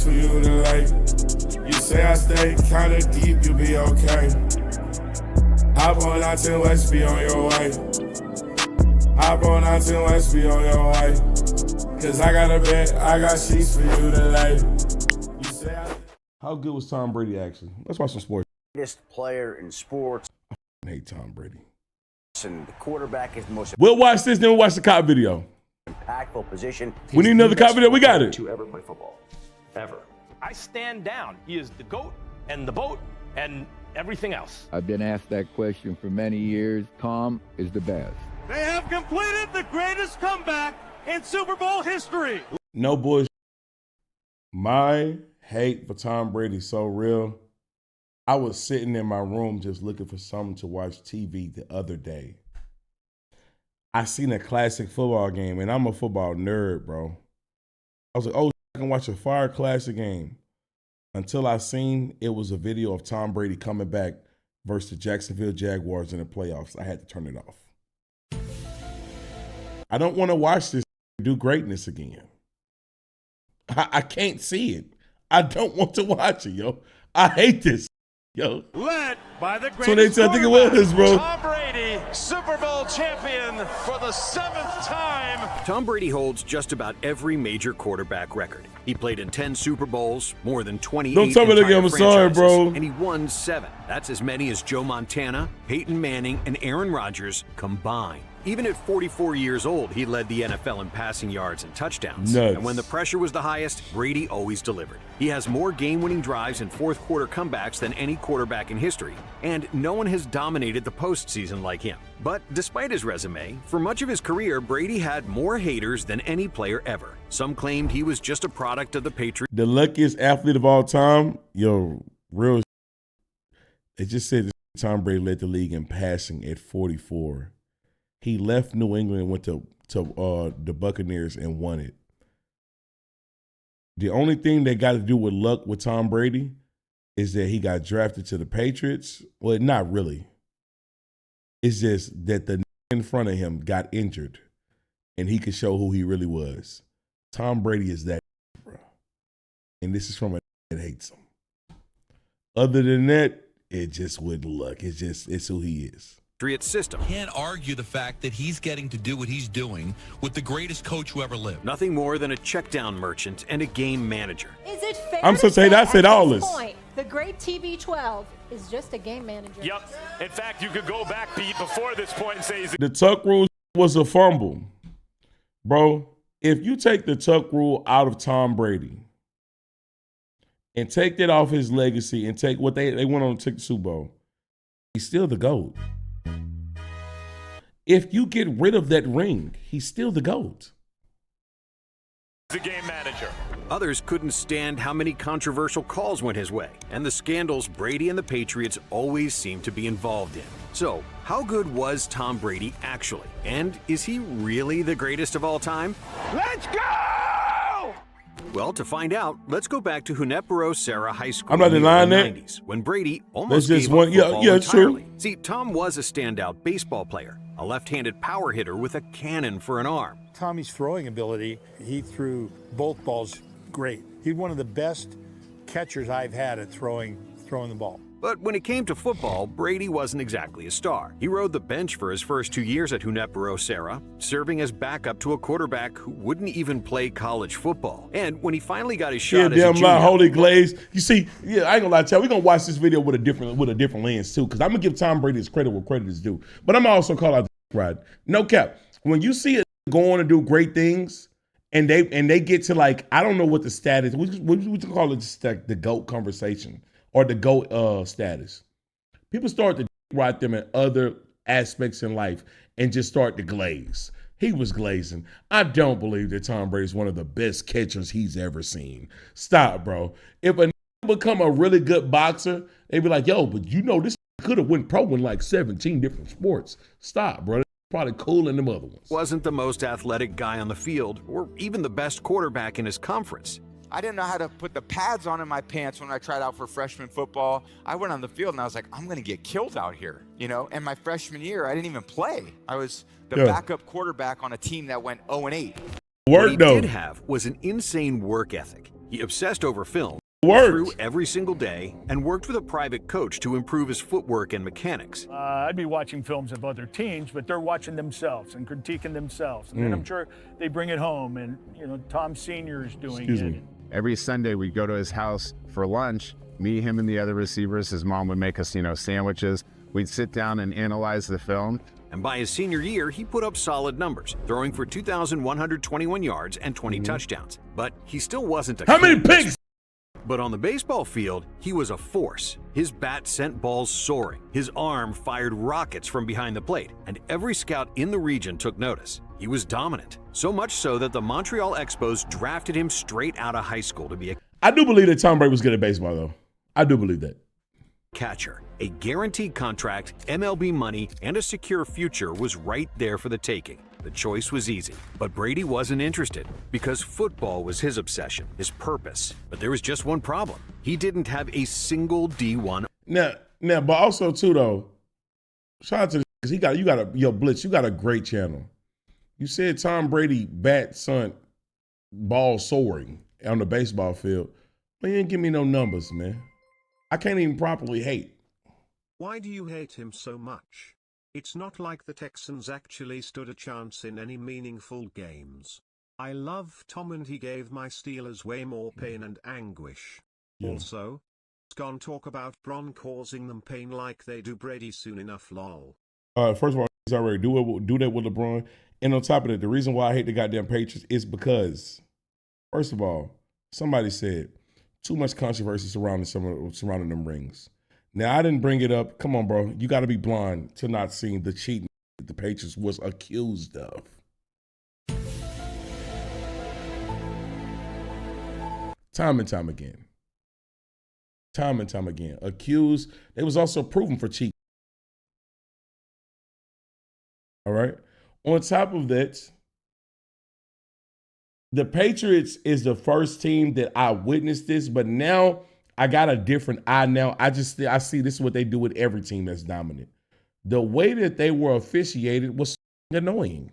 For you to like, you say I stay kinda deep, you be okay. Hop on out to West, be on your way. Hop on out to West, be on your way. Cause I got a bet, I got sheets for you to lay. You say How good was Tom Brady actually? Let's watch some sports. Greatest player in sports. I hate Tom Brady. And the quarterback is the most We'll watch this, then we'll watch the cop video. impactful position. We need another cop video, we got it. To ever play football. Ever. I stand down. He is the GOAT and the boat and everything else. I've been asked that question for many years. Tom is the best. They have completed the greatest comeback in Super Bowl history. No bullshit. My hate for Tom Brady so real. I was sitting in my room just looking for something to watch TV the other day. I seen a classic football game, and I'm a football nerd, bro. I was like, oh, I can watch a fire classic game. Until I seen it was a video of Tom Brady coming back versus the Jacksonville Jaguars in the playoffs. I had to turn it off. I don't want to watch this do greatness again. I can't see it. I don't want to watch it, yo. I hate this, yo. Led by the So they greatest I think it was, bro. Tom Brady, Super Bowl champion for the 7th time. Tom Brady holds just about every major quarterback record. He played in 10 Super Bowls, more than 28 Don't tell me entire again, I'm sorry, franchises, bro. and he won 7. That's as many as Joe Montana, Peyton Manning, and Aaron Rodgers combined. Even at 44 years old, he led the NFL in passing yards and touchdowns. Nuts. And when the pressure was the highest, Brady always delivered. He has more game-winning drives and fourth-quarter comebacks than any quarterback in history, and no one has dominated the postseason like him. But despite his resume, for much of his career, Brady had more haters than any player ever. Some claimed he was just a product of the Patriots. The luckiest athlete of all time, yo, real. They just said that Tom Brady led the league in passing at 44. He left New England and went to the Buccaneers and won it. The only thing that got to do with luck with Tom Brady is that he got drafted to the Patriots. Well, not really. It's just that the in front of him got injured and he could show who he really was. Tom Brady is that, bro. And this is from a that hates him. Other than that, it just wouldn't luck. It's who he is. Patriots system. Can't argue the fact that he's getting to do what he's doing with the greatest coach who ever lived. Nothing more than a check-down merchant and a game manager. Is it fair I'm so to say saying I said at all this this. point, the great TB12 is just a game manager? Yep. In fact, you could go back, Pete, before this point and say he's The tuck rule was a fumble. Bro, if you take the tuck rule out of Tom Brady and take that off his legacy and take what they went on to take the Super Bowl, he's still the GOAT. If you get rid of that ring, he's still the GOAT. a game manager. Others couldn't stand how many controversial calls went his way, and the scandals Brady and the Patriots always seemed to be involved in. So, how good was Tom Brady actually? And is he really the greatest of all time? Let's go! Well, to find out, let's go back to Hunepero-Serra High School I'm not in the denying early that. 90s, when Brady almost That's just gave one- up yeah, football yeah, it's true. entirely. See, Tom was a standout baseball player, a left-handed power hitter with a cannon for an arm. Tommy's throwing ability, he threw both balls great. He's one of the best catchers I've had at throwing the ball. But when it came to football, Brady wasn't exactly a star. He rode the bench for his first 2 years at Hunepero-Serra, serving as backup to a quarterback who wouldn't even play college football. And when he finally got his shot as a damn junior, lie, holy glaze. You see, yeah, I ain't gonna lie to you. We're gonna watch this video with a different lens too, because I'm gonna give Tom Brady his credit where credit is due. But I'm also call out the ride. No cap. When you see it go on and do great things, and they get to like, I don't know what the status. We call it like the GOAT conversation or the GOAT status. People start to ride them in other aspects in life and just start to glaze. He was glazing. I don't believe that Tom Brady is one of the best catchers he's ever seen. Stop, bro. If a become a really good boxer, they'd be like, yo, but you know this could have went pro in like 17 different sports. Stop, bro. Probably cooler than them other ones. wasn't the most athletic guy on the field or even the best quarterback in his conference. I didn't know how to put the pads on in my pants when I tried out for freshman football. I went on the field and I was like, I'm going to get killed out here, you know? And my freshman year, I didn't even play. I was the backup quarterback on a team that went 0-8. What he did have was an insane work ethic. He obsessed over film, Worked. threw every single day, and worked with a private coach to improve his footwork and mechanics. I'd be watching films of other teams, but they're watching themselves and critiquing themselves. And then I'm sure they bring it home, and, you know, Tom Sr. is doing it. Every Sunday we'd go to his house for lunch, me, him, and the other receivers. His mom would make us, you know, sandwiches. We'd sit down and analyze the film. And by his senior year, he put up solid numbers, throwing for 2,121 yards and 20 touchdowns. But he still wasn't a How many picks? But on the baseball field, he was a force. His bat sent balls soaring. His arm fired rockets from behind the plate. And every scout in the region took notice. He was dominant. So much so that the Montreal Expos drafted him straight out of high school to be a I do believe that Tom Brady was good at baseball, though. I do believe that. catcher. A guaranteed contract, MLB money, and a secure future was right there for the taking. The choice was easy, but Brady wasn't interested because football was his obsession, his purpose. But there was just one problem. He didn't have a single D1. Now, but also too though, shout out to because Blitz, you got a great channel. You said Tom Brady bat sent ball soaring on the baseball field. But you didn't give me no numbers, man. I can't even properly hate. Why do you hate him so much? It's not like the Texans actually stood a chance in any meaningful games. I love Tom and he gave my Steelers way more pain and anguish. Yeah. Also, gone talk about Bron causing them pain like they do Brady soon enough, lol. First of all, he's already do that with LeBron. And on top of that, the reason why I hate the goddamn Patriots is because, first of all, somebody said too much controversy surrounding them rings. Now, I didn't bring it up. Come on, bro. You got to be blind to not seeing the cheating that the Patriots was accused of. Time and time again. Time and time again. Accused. They was also proven for cheating. All right? On top of that, the Patriots is the first team that I witnessed this, but now I got a different eye now. I see this is what they do with every team that's dominant. The way that they were officiated was annoying.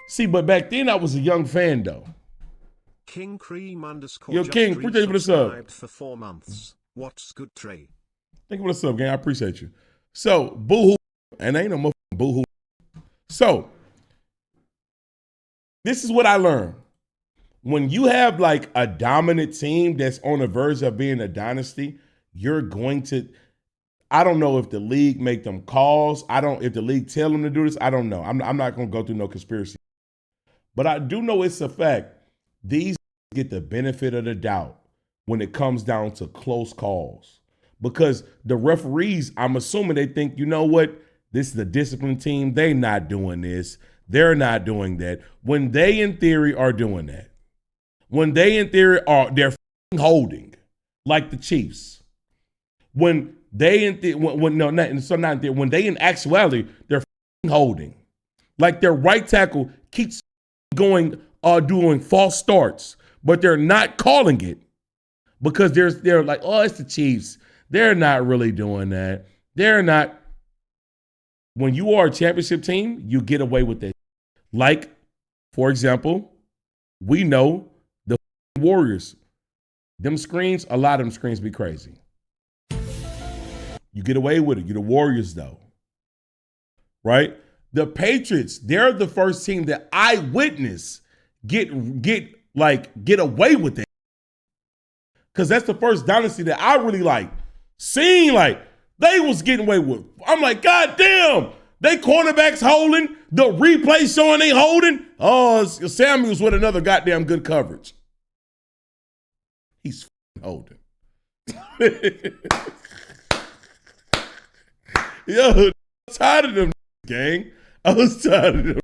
See, but back then I was a young fan though. King Cream _ Yo, King, appreciate you for the sub. For 4 months. What's good, Trey? Thank you for the sub, gang. I appreciate you. So, boo-hoo. And ain't no motherfucking boo-hoo. So, this is what I learned. When you have like a dominant team that's on the verge of being a dynasty, you're going to, I don't know if the league make them calls. If the league tell them to do this, I don't know. I'm not going to go through no conspiracy. But I do know it's a fact. These get the benefit of the doubt when it comes down to close calls. Because the referees, I'm assuming they think, you know what? This is a disciplined team. They not doing this. They're not doing that. When they, in theory, are doing that. When they, in theory, they're holding, like the Chiefs. When they, when they, in actuality, they're holding. Like their right tackle keeps going, doing false starts, but they're not calling it because they're like, oh, it's the Chiefs. They're not really doing that. They're not. When you are a championship team, you get away with it. Like, for example, we know the Warriors, them screens, a lot of them screens be crazy. You get away with it. You're the Warriors, though. Right? The Patriots, they're the first team that I witnessed get away with it. Because that's the first dynasty that I really seen they was getting away with. I'm like, God damn, they cornerbacks holding, the replay showing they holding. Oh, Samuels with another goddamn good coverage. He's holding. Yo, I'm tired of them, gang. I was tired of them,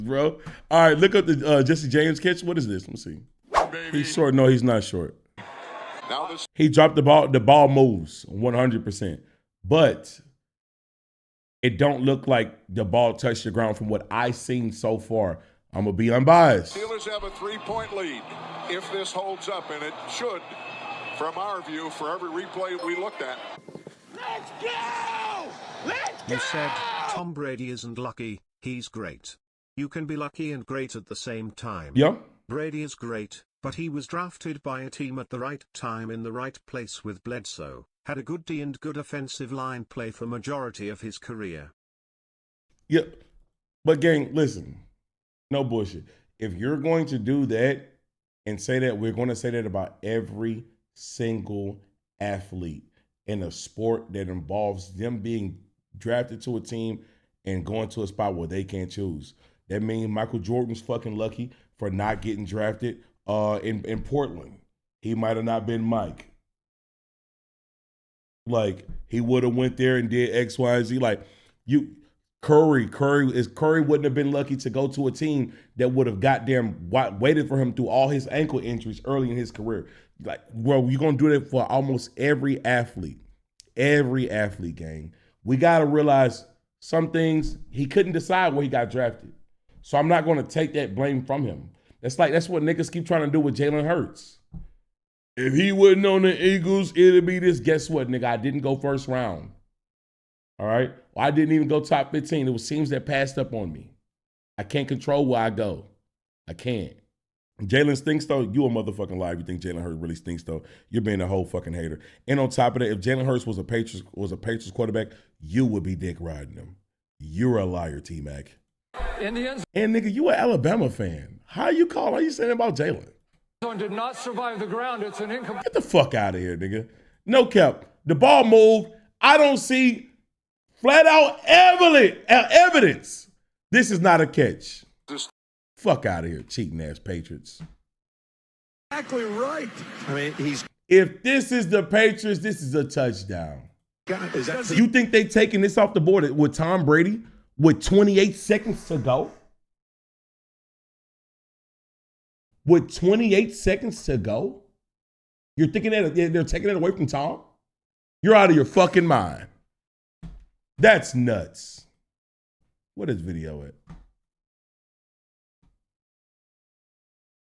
bro. All right, look up the Jesse James catch. What is this? Let me see. Baby. He's short. No, he's not short. He dropped the ball. The ball moves 100%. But it don't look like the ball touched the ground from what I've seen so far. I'm going to be unbiased. Steelers have a 3-point lead if this holds up, and it should, from our view, for every replay we looked at. Let's go! Let's go! You said Tom Brady isn't lucky, he's great. You can be lucky and great at the same time. Yeah. Brady is great, but he was drafted by a team at the right time in the right place with Bledsoe, had a good D and good offensive line play for majority of his career. Yeah, but gang, listen, no bullshit. If you're going to do that and say that, we're going to say that about every single athlete in a sport that involves them being drafted to a team and going to a spot where they can't choose. That means Michael Jordan's fucking lucky for not getting drafted in Portland. He might have not been Mike. Like, he would have went there and did X, Y, and Z. Like, Curry wouldn't have been lucky to go to a team that would have waited for him through all his ankle injuries early in his career. Like, well, you're going to do that for almost every athlete. Every athlete, gang. We got to realize some things, he couldn't decide where he got drafted. So I'm not going to take that blame from him. That's what niggas keep trying to do with Jalen Hurts. If he wasn't on the Eagles, it'd be this. Guess what, nigga? I didn't go first round. All right? Well, I didn't even go top 15. It was teams that passed up on me. I can't control where I go. I can't. Jalen stinks, though. You a motherfucking liar. You think Jalen Hurts really stinks, though. You're being a whole fucking hater. And on top of that, if Jalen Hurts was a Patriots quarterback, you would be dick riding him. You're a liar, T-Mac. And nigga, you an Alabama fan. How you saying about Jalen? Did not survive the ground. It's an incomplete. Get the fuck out of here, nigga. No cap. The ball moved. I don't see flat out evidence. This is not a catch. Fuck out of here, cheating ass Patriots. Exactly right. I mean, if this is the Patriots, this is a touchdown. You think they taking this off the board with Tom Brady with 28 seconds to go? With 28 seconds to go? You're thinking that they're taking it away from Tom? You're out of your fucking mind. That's nuts. What is video at?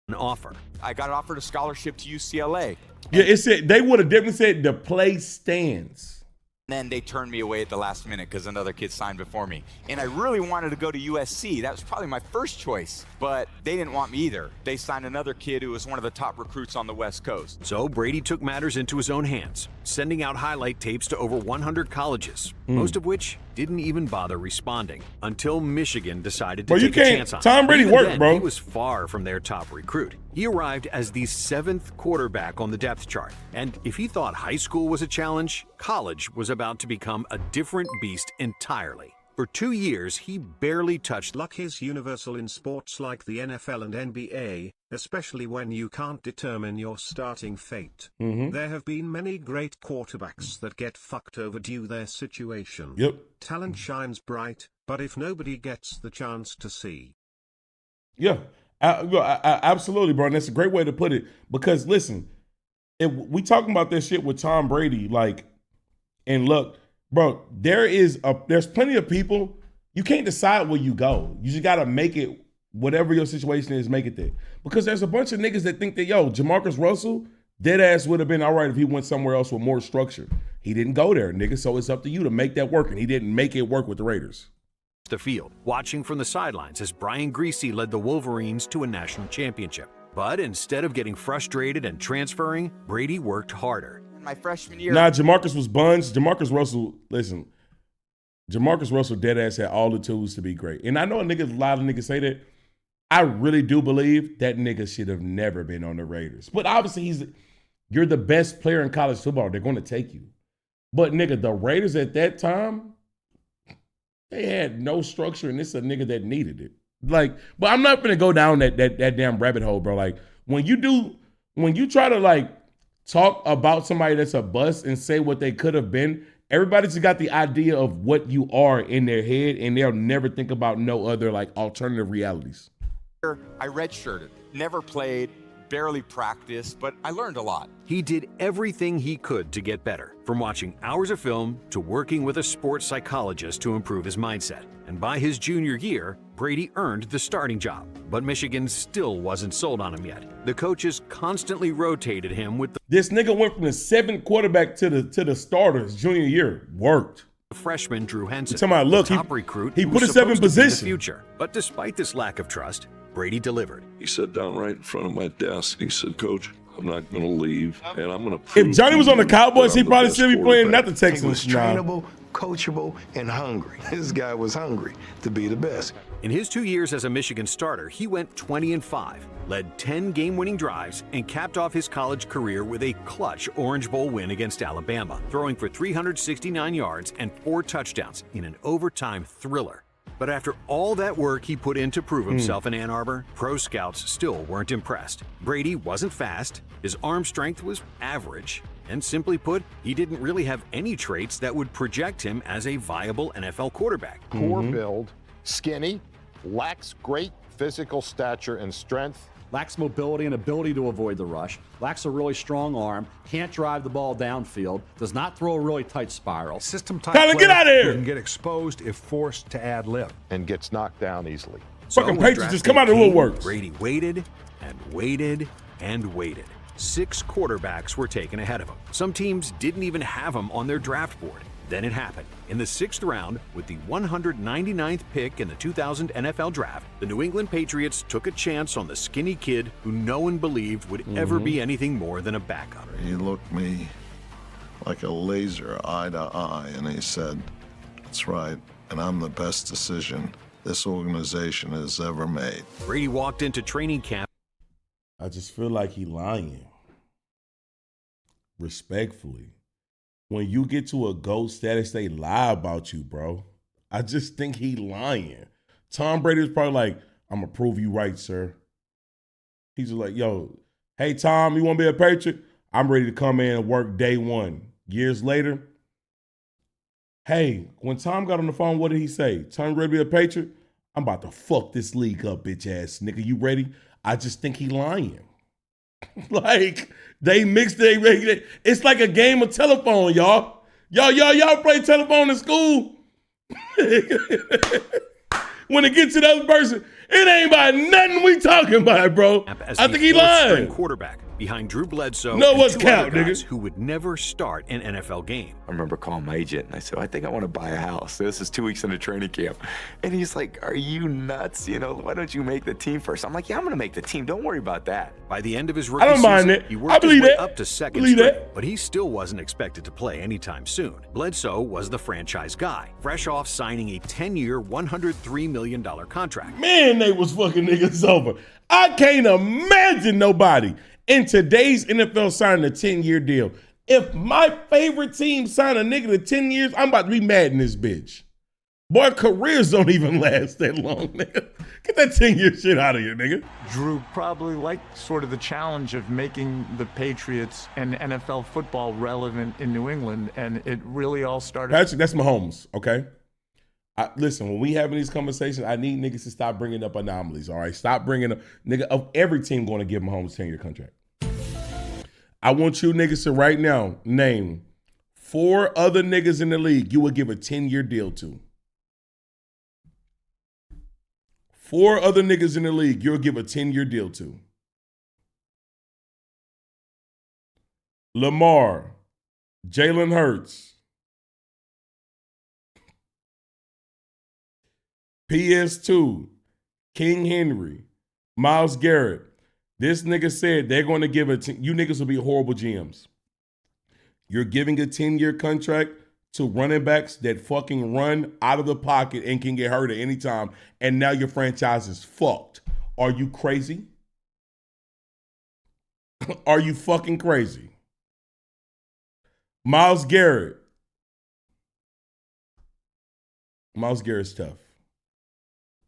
An offer. I got offered a scholarship to UCLA. Yeah, it said they would have definitely said the play stands. Then they turned me away at the last minute because another kid signed before me. And I really wanted to go to USC. That was probably my first choice, but they didn't want me either. They signed another kid who was one of the top recruits on the West Coast. So Brady took matters into his own hands, sending out highlight tapes to over 100 colleges, most of which didn't even bother responding until Michigan decided to take a chance on him. Tom Brady worked, then, bro. He was far from their top recruit. He arrived as the 7th quarterback on the depth chart. And if he thought high school was a challenge, college was about to become a different beast entirely. For 2 years, he barely touched. Luck is universal in sports like the NFL and NBA, especially when you can't determine your starting fate. There have been many great quarterbacks that get fucked over due to their situation. Yep. Talent shines bright, but if nobody gets the chance to see. Yeah, absolutely, bro. And that's a great way to put it. Because listen, we talking about this shit with Tom Brady, like, and look, bro, there's plenty of people. You can't decide where you go. You just gotta make it, whatever your situation is, make it there. Because there's a bunch of niggas that think that, Jamarcus Russell, dead ass would have been all right if he went somewhere else with more structure. He didn't go there, nigga. So it's up to you to make that work. And he didn't make it work with the Raiders. The field, watching from the sidelines as Brian Griese led the Wolverines to a national championship. But instead of getting frustrated and transferring, Brady worked harder. My freshman year. Nah, Jamarcus was buns. Jamarcus Russell dead ass had all the tools to be great. And I know a lot of niggas say that. I really do believe that nigga should have never been on the Raiders. But obviously you're the best player in college football. They're going to take you. But nigga, the Raiders at that time, they had no structure, and this is a nigga that needed it. Like, but I'm not gonna go down that damn rabbit hole, bro. Like, when you try to like talk about somebody that's a bust and say what they could have been, everybody just got the idea of what you are in their head, and they'll never think about no other like alternative realities. I redshirted, never played, barely practiced, but I learned a lot. He did everything he could to get better, from watching hours of film to working with a sports psychologist to improve his mindset. And by his junior year, Brady earned the starting job. But Michigan still wasn't sold on him yet. The coaches constantly rotated him with This nigga went from the 7th quarterback to the starters junior year. Worked. The freshman Drew Henson, talking about, look, the top recruit he who put was himself in supposed to be the position. future. But despite this lack of trust, Brady delivered. He sat down right in front of my desk. He said, "Coach, I'm not going to leave, and I'm going to." If Johnny was on the Cowboys, he'd probably still be playing, not the Texans. He was trainable, coachable, and hungry. This guy was hungry to be the best. In his 2 years as a Michigan starter, he went 20-5, led 10 game-winning drives, and capped off his college career with a clutch Orange Bowl win against Alabama, throwing for 369 yards and 4 touchdowns in an overtime thriller. But after all that work he put in to prove himself in Ann Arbor, pro scouts still weren't impressed. Brady wasn't fast, his arm strength was average, and simply put, he didn't really have any traits that would project him as a viable NFL quarterback. Poor build, skinny, lacks great physical stature and strength. Lacks mobility and ability to avoid the rush, lacks a really strong arm, can't drive the ball downfield, does not throw a really tight spiral. System type Tyler, get out of here! Can get exposed if forced to ad lib. And gets knocked down easily. Fucking Patriots just come out of the woodworks. Brady waited and waited and waited. 6 quarterbacks were taken ahead of him. Some teams didn't even have him on their draft board. Then it happened. In the 6th round, with the 199th pick in the 2000 NFL Draft, the New England Patriots took a chance on the skinny kid who no one believed would ever be anything more than a backup. He looked me like a laser eye to eye, and he said, "That's right, and I'm the best decision this organization has ever made." Brady walked into training camp. I just feel like he lying. Respectfully. When you get to a GOAT status, they lie about you, bro. I just think he lying. Tom Brady was probably like, "I'm going to prove you right, sir." He's just like, "Yo, hey, Tom, you want to be a Patriot? I'm ready to come in and work day one." Years later, hey, when Tom got on the phone, what did he say? "Tom, ready to be a Patriot? I'm about to fuck this league up, bitch ass nigga. You ready?" I just think he lying. Like, they mixed it. It's like a game of telephone, y'all. Y'all play telephone in school. When it gets to the other person, it ain't about nothing we talking about, bro. I think he lying. Quarterback behind Drew Bledsoe No, and what's 2 count, other guys nigga? who would never start an NFL game. I remember calling my agent and I said, "I think I want to buy a house. This is 2 weeks into training camp." And he's like, "Are you nuts? Why don't you make the team first?" I'm like, "Yeah, I'm going to make the team. Don't worry about that." By the end of his rookie I don't mind season, it. he I worked his believe way that. up to second Believe string, that. but he still wasn't expected to play anytime soon. Bledsoe was the franchise guy, fresh off signing a 10-year, $103 million contract. Man, they was fucking niggas over. I can't imagine nobody in today's NFL signing a 10-year deal. If my favorite team signed a nigga to 10 years, I'm about to be mad in this bitch. Boy, careers don't even last that long, nigga. Get that 10-year shit out of here, nigga. Drew probably liked sort of the challenge of making the Patriots and NFL football relevant in New England, and it really all started. Patrick, that's Mahomes, okay? Listen, when we having these conversations, I need niggas to stop bringing up anomalies, all right? Stop bringing up, nigga, of every team going to give Mahomes a 10-year contract. I want you niggas to right now name 4 other niggas in the league you would give a 10-year deal to. 4 other niggas in the league you'll give a 10-year deal to. Lamar, Jalen Hurts, PS2, King Henry, Myles Garrett. This nigga said they're going to give you niggas will be horrible GMs. You're giving a 10-year contract to running backs that fucking run out of the pocket and can get hurt at any time, and now your franchise is fucked. Are you crazy? Are you fucking crazy? Myles Garrett. Myles Garrett's tough.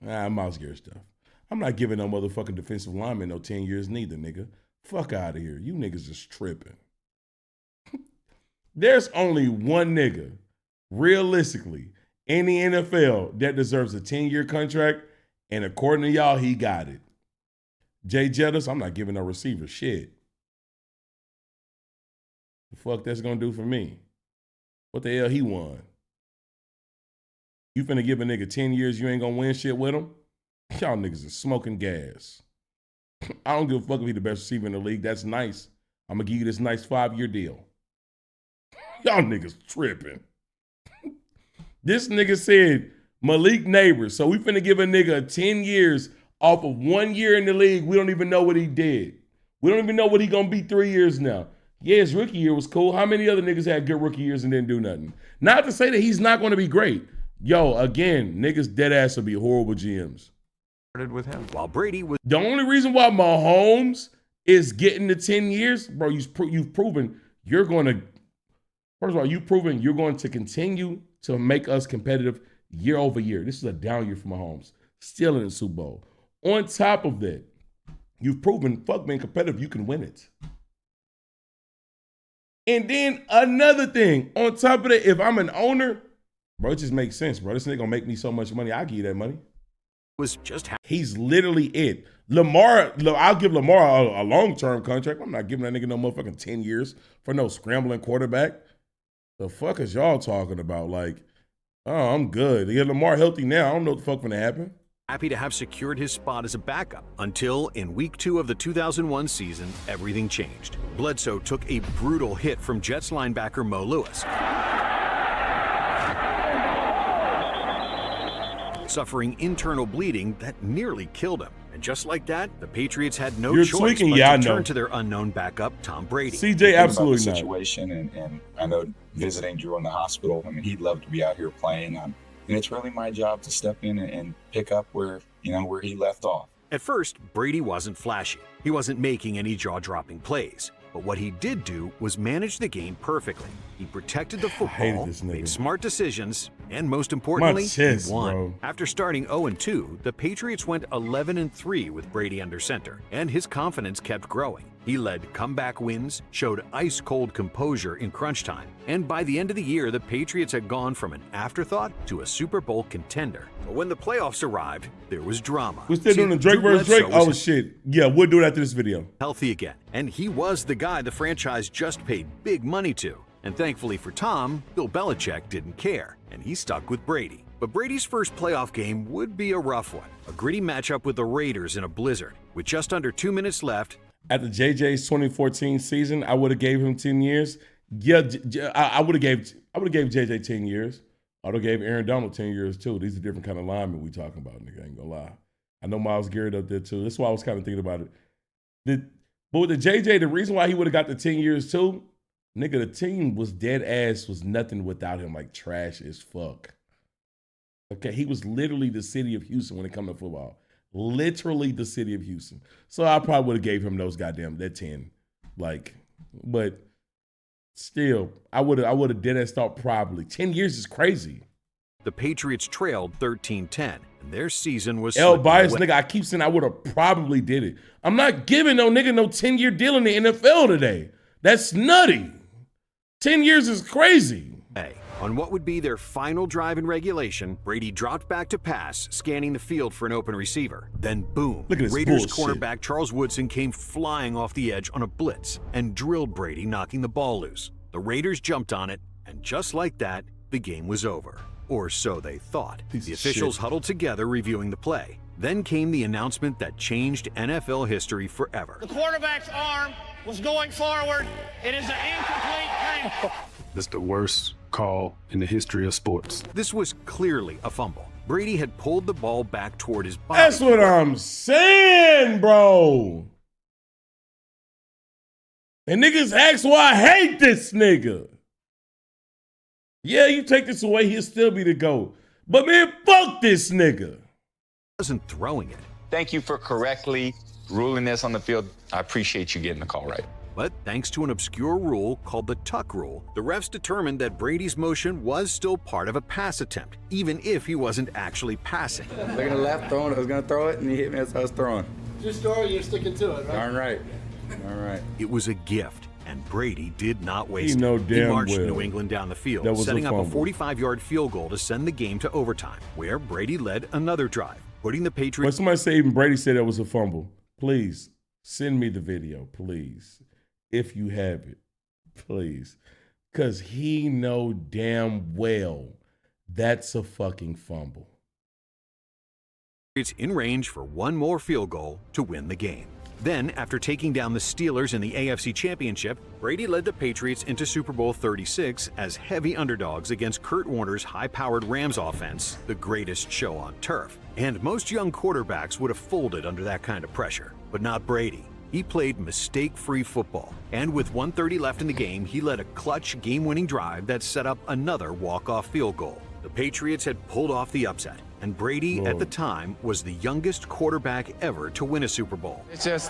Myles Garrett's tough. I'm not giving no motherfucking defensive lineman no 10 years neither, nigga. Fuck out of here. You niggas is tripping. There's only one nigga, realistically, in the NFL that deserves a 10-year contract, and according to y'all, he got it. Jay Jettis, I'm not giving no receiver shit. The fuck that's gonna do for me? What the hell he won? You finna give a nigga 10 years, you ain't gonna win shit with him? Y'all niggas are smoking gas. I don't give a fuck if he the best receiver in the league. That's nice. I'm gonna give you this nice 5-year deal. Y'all niggas tripping. This nigga said Malik Neighbors. So we finna give a nigga 10 years off of 1 year in the league. We don't even know what he did. We don't even know what he gonna be 3 years now. Yeah, his rookie year was cool. How many other niggas had good rookie years and didn't do nothing? Not to say that he's not gonna be great. Yo, again, niggas dead ass will be horrible GMs. With him. While Brady was the only reason why Mahomes is getting the 10 years, bro, you've proven you're going to, first of all, you've proven you're going to continue to make us competitive year over year. This is a down year for Mahomes, still in the Super Bowl. On top of that, you've proven, fuck being competitive, you can win it. And then another thing, on top of that, if I'm an owner, bro, it just makes sense, bro. This nigga gonna make me so much money, I'll give you that money. Was just he's literally it. Lamar, I'll give Lamar a long-term contract. I'm not giving that nigga no motherfucking 10 years for no scrambling quarterback. The fuck is y'all talking about? Like, oh, I'm good. They get Lamar healthy now. I don't know what the fuck gonna happen. Happy to have secured his spot as a backup until in week 2 of the 2001 season, everything changed. Bledsoe took a brutal hit from Jets linebacker Mo Lewis, suffering internal bleeding that nearly killed him. And just like that, the Patriots had no choice but to turn to their unknown backup, Tom Brady. CJ, absolutely not. Situation, and I know visiting Drew in the hospital, I mean, he'd love to be out here playing. And it's really my job to step in and pick up where he left off. At first, Brady wasn't flashy. He wasn't making any jaw-dropping plays. But what he did do was manage the game perfectly. He protected the football, made smart decisions, and most importantly, he won. Bro. After starting 0-2, the Patriots went 11-3 with Brady under center, and his confidence kept growing. He led comeback wins, showed ice-cold composure in crunch time, and by the end of the year, the Patriots had gone from an afterthought to a Super Bowl contender. But when the playoffs arrived, there was drama. We're still doing the Drake versus Drake? Oh, shit. Yeah, we'll do it after this video. Healthy again, and he was the guy the franchise just paid big money to. And thankfully for Tom, Bill Belichick didn't care, and he stuck with Brady. But Brady's first playoff game would be a rough one. A gritty matchup with the Raiders in a blizzard. With just under 2 minutes left, at the JJ's 2014 season, I would have gave him 10 years. Yeah, I would have gave JJ 10 years. I would have gave Aaron Donald 10 years too. These are different kind of linemen we talking about, nigga. I ain't gonna lie. I know Myles Garrett up there too. That's why I was kind of thinking about it. But with the JJ, the reason why he would have got the 10 years too, nigga, the team was dead ass, was nothing without him, like trash as fuck. Okay, he was literally the city of Houston when it comes to football. Literally the city of Houston. So I probably would have gave him that 10. Like, but still, I would have did that start probably. 10 years is crazy. The Patriots trailed 13-10, and their season was bias, nigga. I keep saying I would have probably did it. I'm not giving no nigga no 10-year deal in the NFL today. That's nutty. 10 years is crazy. Hey. On what would be their final drive in regulation, Brady dropped back to pass, scanning the field for an open receiver. Then boom, Raiders cornerback Charles Woodson came flying off the edge on a blitz and drilled Brady, knocking the ball loose. The Raiders jumped on it, and just like that, the game was over. Or so they thought. The officials huddled together reviewing the play. Then came the announcement that changed NFL history forever. The quarterback's arm was going forward. It is an incomplete pass. That's the worst call in the history of sports. This was clearly a fumble. Brady had pulled the ball back toward his body. That's what I'm saying, bro. And niggas ask why I hate this nigga. Yeah, you take this away, he'll still be the GOAT. But man, fuck this nigga. Wasn't throwing it. Thank you for correctly ruling this on the field. I appreciate you getting the call right. But thanks to an obscure rule called the tuck rule, the refs determined that Brady's motion was still part of a pass attempt, even if he wasn't actually passing. Looking to the left, throwing, I was going to throw it, and he hit me as I was throwing. Just throw it, you're sticking to it, right? Darn right. All right. It was a gift, and Brady did not waste it. He marched New England down the field, setting up a 45-yard field goal to send the game to overtime, where Brady led another drive, putting the Patriots... When somebody say even Brady said that was a fumble, please send me the video, please. If you have it, please. Because he know damn well that's a fucking fumble. It's in range for one more field goal to win the game. Then, after taking down the Steelers in the AFC Championship, Brady led the Patriots into Super Bowl 36 as heavy underdogs against Kurt Warner's high-powered Rams offense, the greatest show on turf. And most young quarterbacks would have folded under that kind of pressure, but not Brady. He played mistake-free football, and with 1:30 left in the game, he led a clutch game-winning drive that set up another walk-off field goal. The Patriots had pulled off the upset, and Brady, at the time, was the youngest quarterback ever to win a Super Bowl. It's just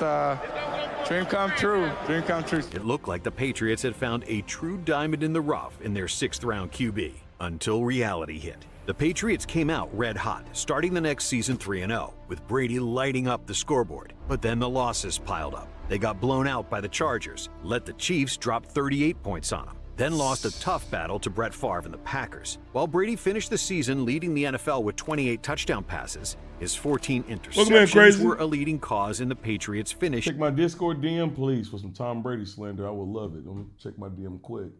dream come true. Dream come true. It looked like the Patriots had found a true diamond in the rough in their 6th-round QB, until reality hit. The Patriots came out red hot, starting the next season 3-0, with Brady lighting up the scoreboard. But then the losses piled up. They got blown out by the Chargers, let the Chiefs drop 38 points on them, then lost a tough battle to Brett Favre and the Packers. While Brady finished the season leading the NFL with 28 touchdown passes, his 14 interceptions were a leading cause in the Patriots' finish. Check my Discord DM, please, for some Tom Brady slander. I would love it. Let me check my DM quick.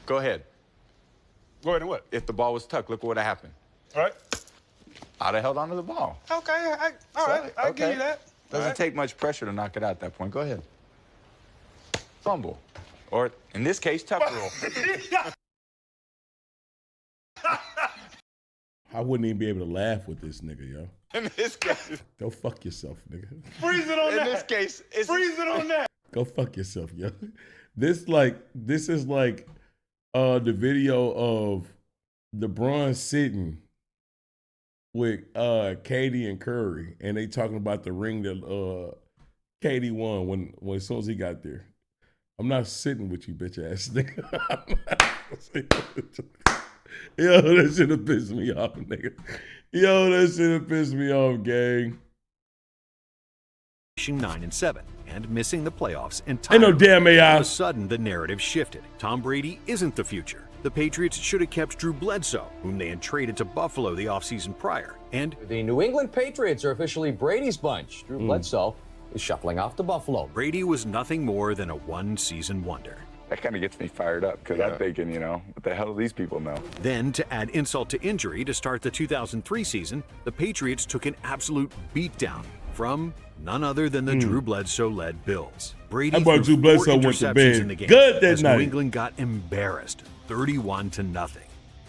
Go ahead. Go ahead and what? If the ball was tucked, look what would have happened. All right. I'd have held on to the ball. Okay. All right. I'll give you that. Doesn't take much pressure to knock it out at that point. Go ahead. Fumble. Or, in this case, tuck rule. I wouldn't even be able to laugh with this nigga, yo. In this case. Go fuck yourself, nigga. Freeze it on that. In this case, it's... Freeze it on that. Go fuck yourself, yo. This is like the video of LeBron sitting with Katie and Curry, and they talking about the ring that Katie won when as soon as he got there. I'm not sitting with you, bitch ass nigga. Yo, that shit have pissed me off, nigga. Yo, that shit have pissed me off, gang. 9-7 and missing the playoffs entirely. Ain't no damn AI. All of a sudden, the narrative shifted. Tom Brady isn't the future. The Patriots should have kept Drew Bledsoe, whom they had traded to Buffalo the offseason prior. And the New England Patriots are officially Brady's bunch. Drew Bledsoe is shuffling off to Buffalo. Brady was nothing more than a one-season wonder. That kind of gets me fired up because I'm thinking, what the hell do these people know? Then, to add insult to injury, to start the 2003 season, the Patriots took an absolute beatdown from none other than the Drew Bledsoe-led Bills. Brady threw Drew 4 Bledsoe went to interceptions bed. in the game Good that as night. New England got embarrassed, 31-0.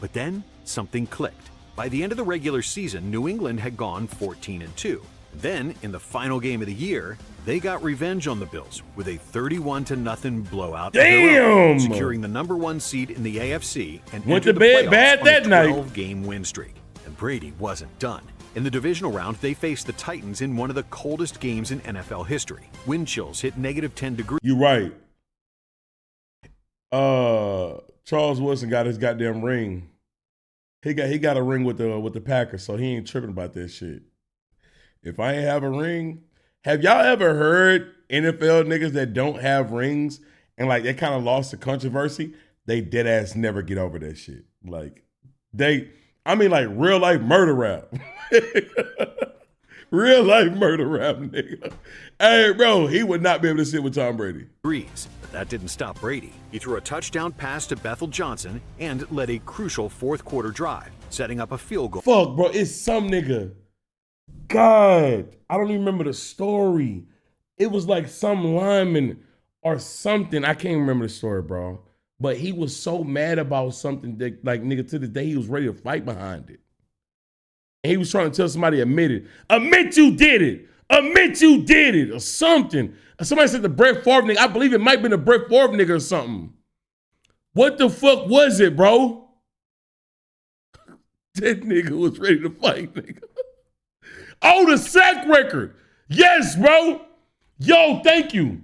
But then something clicked. By the end of the regular season, New England had gone 14-2. Then, in the final game of the year, they got revenge on the Bills with a 31-0 blowout. of their own, securing the #1 seed in the AFC and Went entered to the bed playoffs bad on that a night. 12-game win streak. And Brady wasn't done. In the divisional round, they faced the Titans in one of the coldest games in NFL history. Wind chills hit -10 degrees. You're right. Charles Wilson got his goddamn ring. He got a ring with the Packers, so he ain't tripping about that shit. If I ain't have a ring, have y'all ever heard NFL niggas that don't have rings and like they kind of lost the controversy? They dead ass never get over that shit. Like like real life murder rap. Real life murder rap, nigga. Hey, bro, he would not be able to sit with Tom Brady. But that didn't stop Brady. He threw a touchdown pass to Bethel Johnson and led a crucial fourth-quarter drive, setting up a field goal. Fuck, bro, it's some nigga. God, I don't even remember the story. It was like some lineman or something. I can't remember the story, bro. But he was so mad about something that, like, nigga, to this day, he was ready to fight behind it. And he was trying to tell somebody, admit it. Admit you did it. Admit you did it or something. Somebody said the Brett Favre nigga. I believe it might have been the Brett Favre nigga or something. What the fuck was it, bro? That nigga was ready to fight, nigga. Oh, the sack record. Yes, bro. Yo, thank you.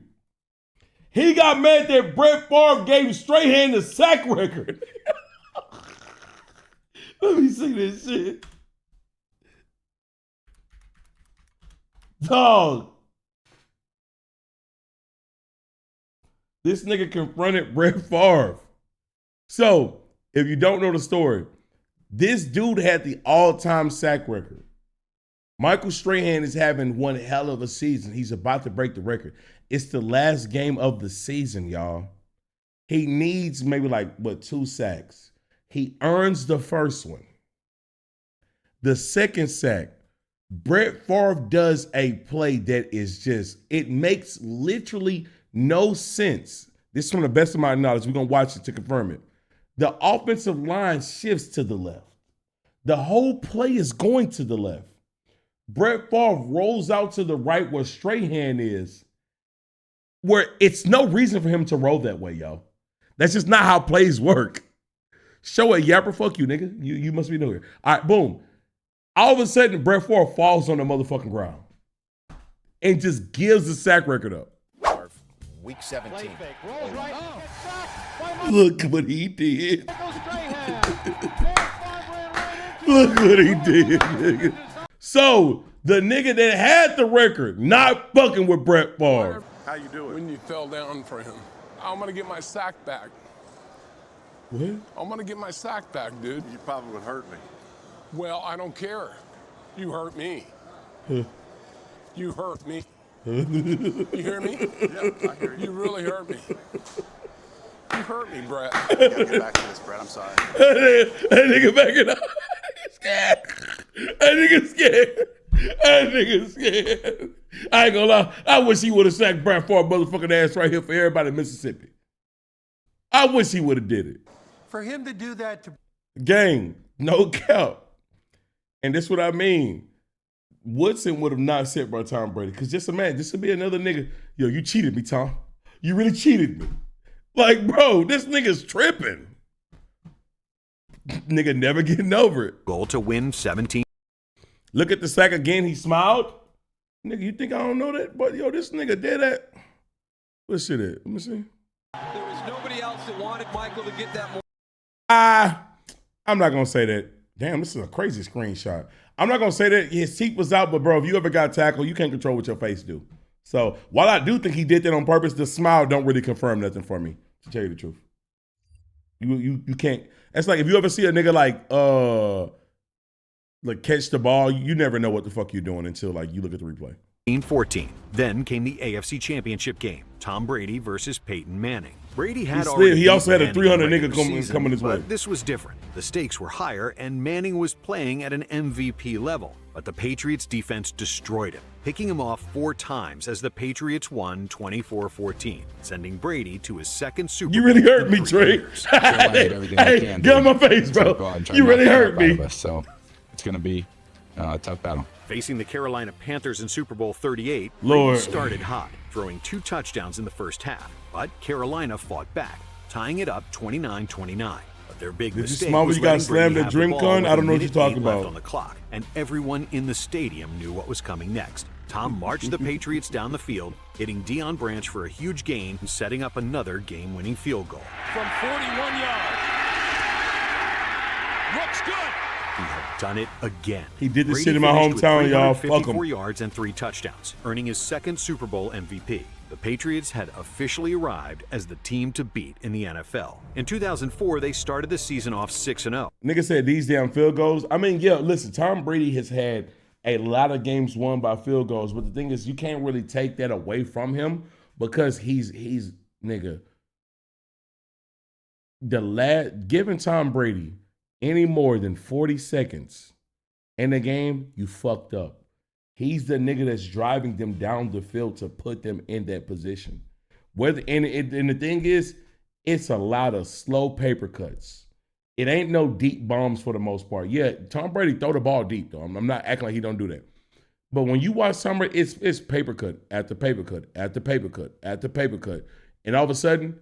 He got mad that Brett Favre gave him straight hand the sack record. Let me see this shit. Dog. This nigga confronted Brett Favre. So, if you don't know the story, this dude had the all-time sack record. Michael Strahan is having one hell of a season. He's about to break the record. It's the last game of the season, y'all. He needs maybe 2 sacks. He earns the first one. The second sack Brett Favre does a play that is just, it makes literally no sense. This is from the best of my knowledge. We're going to watch it to confirm it. The offensive line shifts to the left. The whole play is going to the left. Brett Favre rolls out to the right where Strahan is, where it's no reason for him to roll that way, yo. That's just not how plays work. Show a yapper, fuck you, nigga. You must be new here. All right, boom. All of a sudden, Brett Favre falls on the motherfucking ground and just gives the sack record up. Week 17. Look what he did. Look what he did, nigga. So, the nigga that had the record, not fucking with Brett Favre. How you do it? When you fell down for him. I'm going to get my sack back. What? I'm going to get my sack back, dude. You probably would hurt me. Well, I don't care. You hurt me. You hurt me. You hear me? Yeah, I hear you. You really hurt me. You hurt me, Brett. I gotta get back to this, Brett. I'm sorry. That nigga backing up. He's scared. That nigga scared. That nigga scared. I ain't gonna lie. I wish he would have sacked Brett Favre motherfucking ass right here for everybody in Mississippi. I wish he would have did it. For him to do that to Gang, no cap. And this what I mean. Woodson would have not sat by Tom Brady. Because just imagine, this would be another nigga. Yo, you cheated me, Tom. You really cheated me. Like, bro, this nigga's tripping. Nigga never getting over it. Goal to win 17. Look at the sack again. He smiled. Nigga, you think I don't know that? But yo, this nigga did that. What shit at? Let me see. There was nobody else that wanted Michael to get that more. I'm not gonna say that. Damn, this is a crazy screenshot. I'm not gonna say that his teeth was out, but bro, if you ever got tackled, you can't control what your face do. So while I do think he did that on purpose, the smile don't really confirm nothing for me, to tell you the truth. You can't. It's like if you ever see a nigga like catch the ball, you never know what the fuck you're doing until like you look at the replay. 14. Then came the AFC Championship game. Tom Brady versus Peyton Manning. Brady had already. He also had a 300 Manning nigga coming his way. But this was different. The stakes were higher, and Manning was playing at an MVP level. But the Patriots defense destroyed him, picking him off 4 times as the Patriots won 24-14, sending Brady to his second Super Bowl. You really hurt me, Trey. Hey, get on my face, bro. You really hurt me. So it's going to be a tough battle. Facing the Carolina Panthers in Super Bowl 38, Lord. Brady started hot, throwing 2 touchdowns in the first half. But Carolina fought back, tying it up 29-29. But their big mistake was you got letting slammed Brady a have the drink ball gun? with I don't a know what you're minute talking 8 left about. on the clock, and everyone in the stadium knew what was coming next. Tom marched the Patriots down the field, hitting Deion Branch for a huge gain and setting up another game-winning field goal. From 41 yards. Looks good. He had done it again. He did this Brady shit in my finished with hometown, y'all. Fuck 354 him. yards and 3 touchdowns, earning his second Super Bowl MVP. The Patriots had officially arrived as the team to beat in the NFL. In 2004, they started the season off 6-0. Nigga said these damn field goals. I mean, yeah, listen, Tom Brady has had a lot of games won by field goals, but the thing is, you can't really take that away from him because he's nigga. Giving Tom Brady any more than 40 seconds in the game, you fucked up. He's the nigga that's driving them down the field to put them in that position. And the thing is, it's a lot of slow paper cuts. It ain't no deep bombs for the most part. Yeah, Tom Brady throw the ball deep, though. I'm not acting like he don't do that. But when you watch Tom Brady, it's paper cut after paper cut after paper cut after paper cut. And all of a sudden,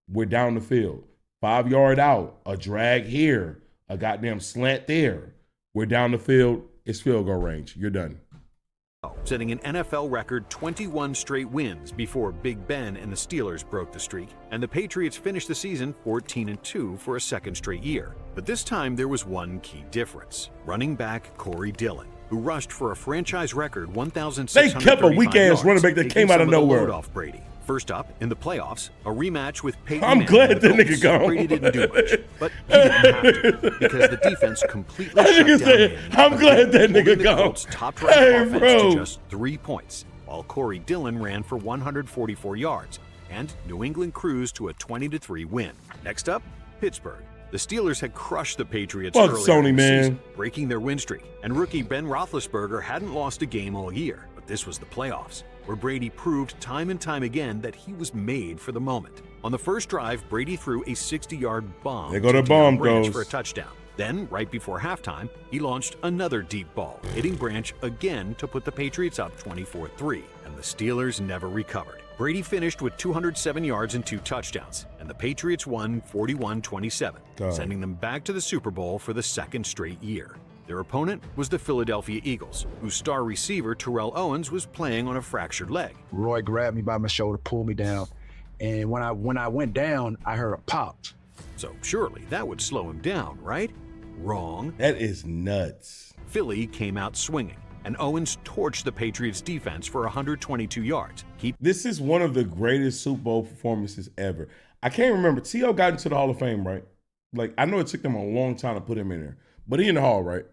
we're down the field. 5 yard out, a drag here, a goddamn slant there. We're down the field. It's field goal range. You're done. Setting an NFL record 21 straight wins before Big Ben and the Steelers broke the streak, and the Patriots finished the season 14-2 for a second straight year. But this time there was one key difference. Running back Corey Dillon, who rushed for a franchise record 1,635 They kept a weak-ass running back that came out of nowhere. Off Brady. First up, in the playoffs, a rematch with Peyton I'm Manning glad and the that nigga Colts. gone. Brady didn't do much, but he didn't have to because the defense completely That shut nigga down said, Manning, I'm glad that holding nigga the gone. Colts' top-ranked Hey, offense bro. to just 3 points, while Corey Dillon ran for 144 yards, and New England cruised to a 20-3 win. Next up, Pittsburgh. The Steelers had crushed the Patriots Fuck earlier Sony, in the man. season, breaking their win streak, and rookie Ben Roethlisberger hadn't lost a game all year. But this was the playoffs, where Brady proved time and time again that he was made for the moment. On the first drive, Brady threw a 60-yard bomb There go the to bomb Branch throws. for a touchdown. Then, right before halftime, he launched another deep ball, hitting Branch again to put the Patriots up 24-3, and the Steelers never recovered. Brady finished with 207 yards and 2 touchdowns, and the Patriots won 41-27, sending them back to the Super Bowl for the second straight year. Their opponent was the Philadelphia Eagles, whose star receiver Terrell Owens was playing on a fractured leg. Roy grabbed me by my shoulder, pulled me down, and when I went down, I heard a pop. So surely that would slow him down, right? Wrong. That is nuts. Philly came out swinging, and Owens torched the Patriots defense for 122 yards. This is one of the greatest Super Bowl performances ever. I can't remember. T.O. got into the Hall of Fame, right? Like, I know it took them a long time to put him in there, but he in the Hall, right?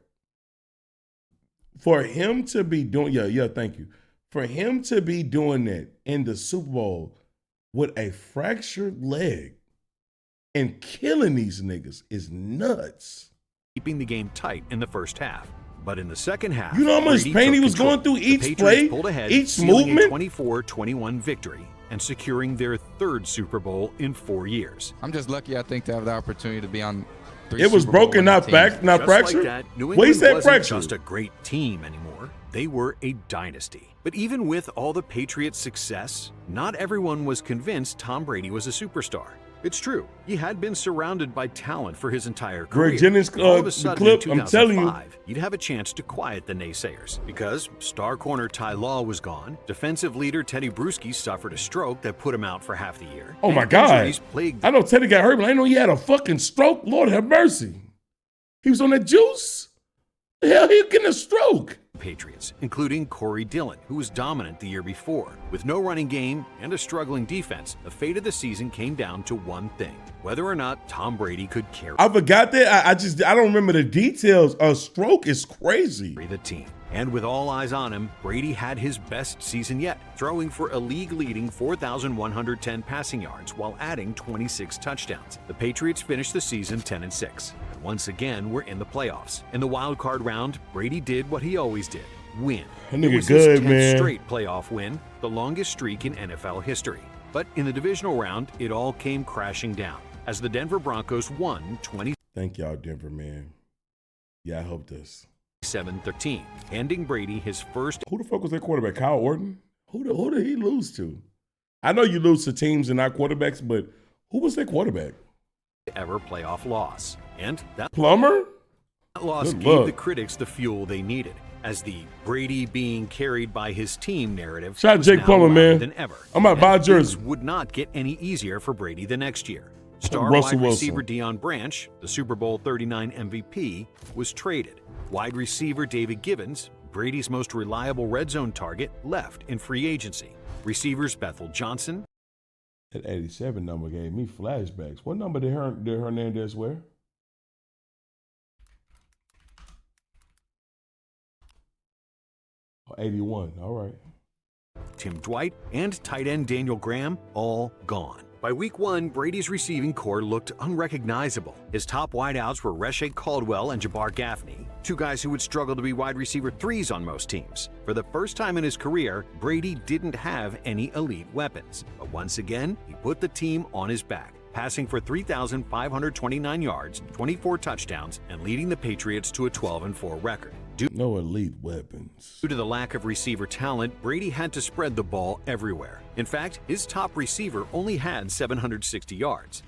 For him to be doing, thank you. For him to be doing that in the Super Bowl with a fractured leg and killing these niggas is nuts. Keeping the game tight in the first half. But in the second half, you know how much Brady pain he took was control. going through The each Patriots play, pulled ahead, each sealing movement? a 24-21 victory and securing their third Super Bowl in 4 years. I'm just lucky, I think, to have the opportunity to be on 3 It was Super Bowl broken, not winning back, teams. not Just fractured. like that, New What he England said wasn't fractured. just a great team anymore. They were a dynasty. But even with all the Patriots' success, not everyone was convinced Tom Brady was a superstar. It's true, he had been surrounded by talent for his entire career. Greg Jennings, All of the a sudden, clip, in I'm telling you. 2005, you'd have a chance to quiet the naysayers because star corner Ty Law was gone, defensive leader Teddy Bruschi suffered a stroke that put him out for half the year. Oh my and God. injuries plagued I know Teddy got hurt, but I didn't know he had a fucking stroke. Lord have mercy. He was on that juice? The hell, he getting a stroke. Patriots, including Corey Dillon, who was dominant the year before. With no running game and a struggling defense, the fate of the season came down to one thing: whether or not Tom Brady could carry I forgot that. I don't remember the details. A stroke is crazy. the team. And with all eyes on him, Brady had his best season yet, throwing for a league-leading 4,110 passing yards while adding 26 touchdowns. The Patriots finished the season 10-6. And once again, we're in the playoffs. In the wild card round, Brady did what he always did: win. That nigga It was good, his 10th man. straight playoff win, the longest streak in NFL history. But in the divisional round, it all came crashing down as the Denver Broncos won 27-13, Thank y'all, Denver, man. Yeah, I hope this. handing Brady his first Who the fuck was that quarterback? Kyle Orton? Who did he lose to? I know you lose to teams and not quarterbacks, but who was that quarterback? ever playoff loss. And that Plummer? loss Good gave luck. the critics the fuel they needed, as the Brady being carried by his team narrative Shout out was Jake now Plummer, louder man. than ever. I'm about to buy a And jersey. things would not get any easier for Brady the next year. Star Russell wide Wilson. receiver Deion Branch, the Super Bowl 39 MVP, was traded. Wide receiver David Gibbons, Brady's most reliable red zone target, left in free agency. Receivers Bethel Johnson, That 87 number gave me flashbacks. What number did Hernandez wear? Oh, 81. All right. Tim Dwight, and tight end Daniel Graham all gone. By week 1, Brady's receiving core looked unrecognizable. His top wideouts were Rashae Caldwell and Jabbar Gaffney, two guys who would struggle to be wide receiver 3s on most teams. For the first time in his career, Brady didn't have any elite weapons. But once again, he put the team on his back, passing for 3,529 yards, 24 touchdowns, and leading the Patriots to a 12-4 record. No elite weapons. Due to the lack of receiver talent, Brady had to spread the ball everywhere. In fact, his top receiver only had 760 yards.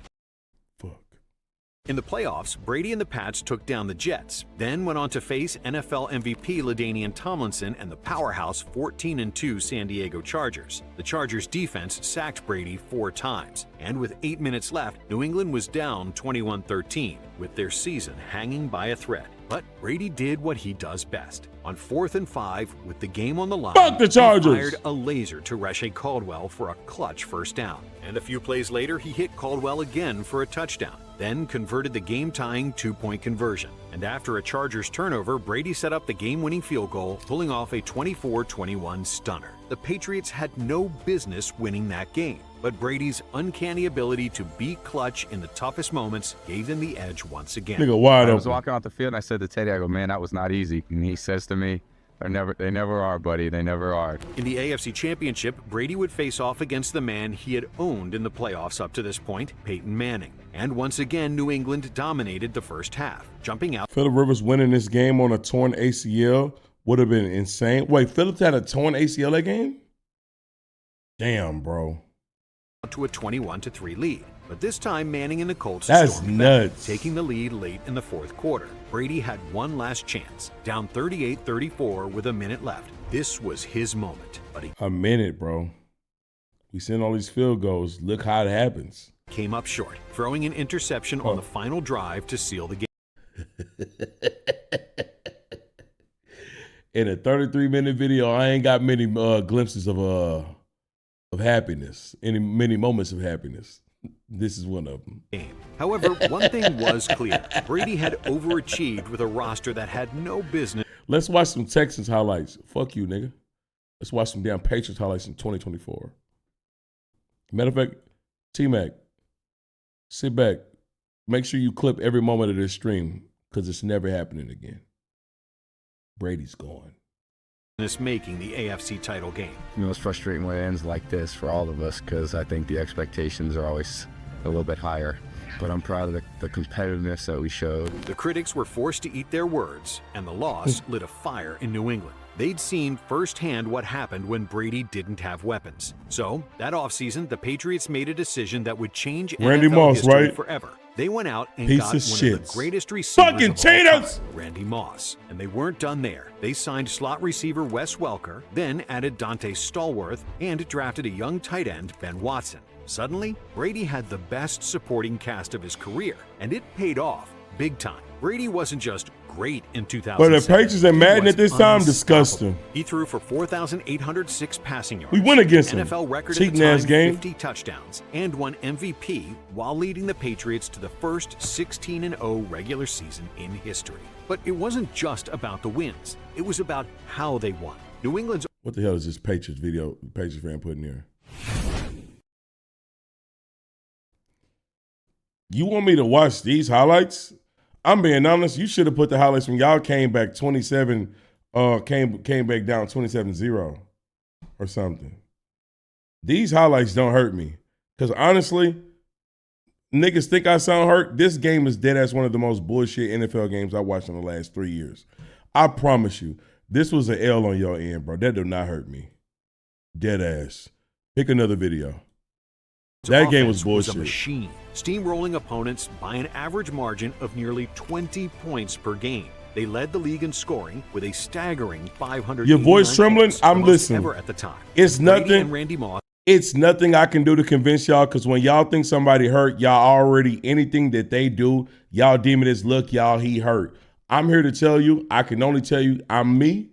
In the playoffs, Brady and the Pats took down the Jets, then went on to face NFL MVP LaDainian Tomlinson and the powerhouse 14-2 San Diego Chargers. The Chargers' defense sacked Brady 4 times, and with 8 minutes left, New England was down 21-13, with their season hanging by a thread. But Brady did what he does best. On 4th and 5, with the game on the line, Fuck the Chargers! he fired a laser to Rashae Caldwell for a clutch first down. And a few plays later, he hit Caldwell again for a touchdown, then converted the game-tying 2-point conversion. And after a Chargers turnover, Brady set up the game-winning field goal, pulling off a 24-21 stunner. the Patriots had no business winning that game. But Brady's uncanny ability to be clutch in the toughest moments gave them the edge once again. Nigga wide I was open. walking off the field and I said to Teddy, I go, man, that was not easy. And he says to me, they never are, buddy. They never are. In the AFC Championship, Brady would face off against the man he had owned in the playoffs up to this point, Peyton Manning. And once again, New England dominated the first half, jumping out. Phillip Rivers winning this game on a torn ACL would have been insane. Wait, Phillips had a torn ACL that game? Damn, bro. To a 21-3 lead. But this time, Manning and the Colts That's stormed back, nuts. taking the lead late in the fourth quarter. Brady had one last chance, down 38-34 with a minute left. This was his moment, but he A minute, bro. We send all these field goals. Look how it happens. came up short, throwing an interception on the final drive to seal the game. In a 33-minute video, I ain't got many glimpses of happiness, many moments of happiness. This is one of them. However, one thing was clear. Brady had overachieved with a roster that had no business. Let's watch some Texans highlights. Fuck you, nigga. Let's watch some damn Patriots highlights in 2024. Matter of fact, T-Mac, sit back. Make sure you clip every moment of this stream because it's never happening again. Brady's gone. Making the AFC title game. You know, it's frustrating when it ends like this for all of us because I think the expectations are always a little bit higher. But I'm proud of the competitiveness that we showed. The critics were forced to eat their words, and the loss lit a fire in New England. They'd seen firsthand what happened when Brady didn't have weapons. So, that offseason, the Patriots made a decision that would change Randy NFL Moss, history right? forever. They went out and Piece got of one shit. of the greatest receivers Fucking of all cheaters! time, Randy Moss. And they weren't done there. They signed slot receiver Wes Welker, then added Dante Stallworth, and drafted a young tight end, Ben Watson. Suddenly, Brady had the best supporting cast of his career, and it paid off big time. Brady wasn't just great in 2007. But the Patriots and Madden at this time disgusting. He threw for 4,806 passing yards. We went against him. NFL record Cheating at the time, ass game. 50 touchdowns, and won MVP while leading the Patriots to the first 16-0 regular season in history. But it wasn't just about the wins. It was about how they won. New England's... What the hell is this Patriots video Patriots fan putting here? You want me to watch these highlights? I'm being honest. You should have put the highlights when y'all came back 27, came back down 27-0 or something. These highlights don't hurt me. Because honestly, niggas think I sound hurt. This game is dead ass one of the most bullshit NFL games I watched in the last 3 years. I promise you, this was an L on your end, bro. That did not hurt me. Dead ass. Pick another video. That game was bullshit. Was a machine, steamrolling opponents by an average margin of nearly 20 points per game. They led the league in scoring with a staggering 500. Your voice trembling? I'm listening. Ever at the time. It's Brady nothing. and Randy Moss. It's nothing I can do to convince y'all because when y'all think somebody hurt, y'all already, anything that they do, y'all deem it as, look, y'all, he hurt. I'm here to tell you, I can only tell you, I'm me.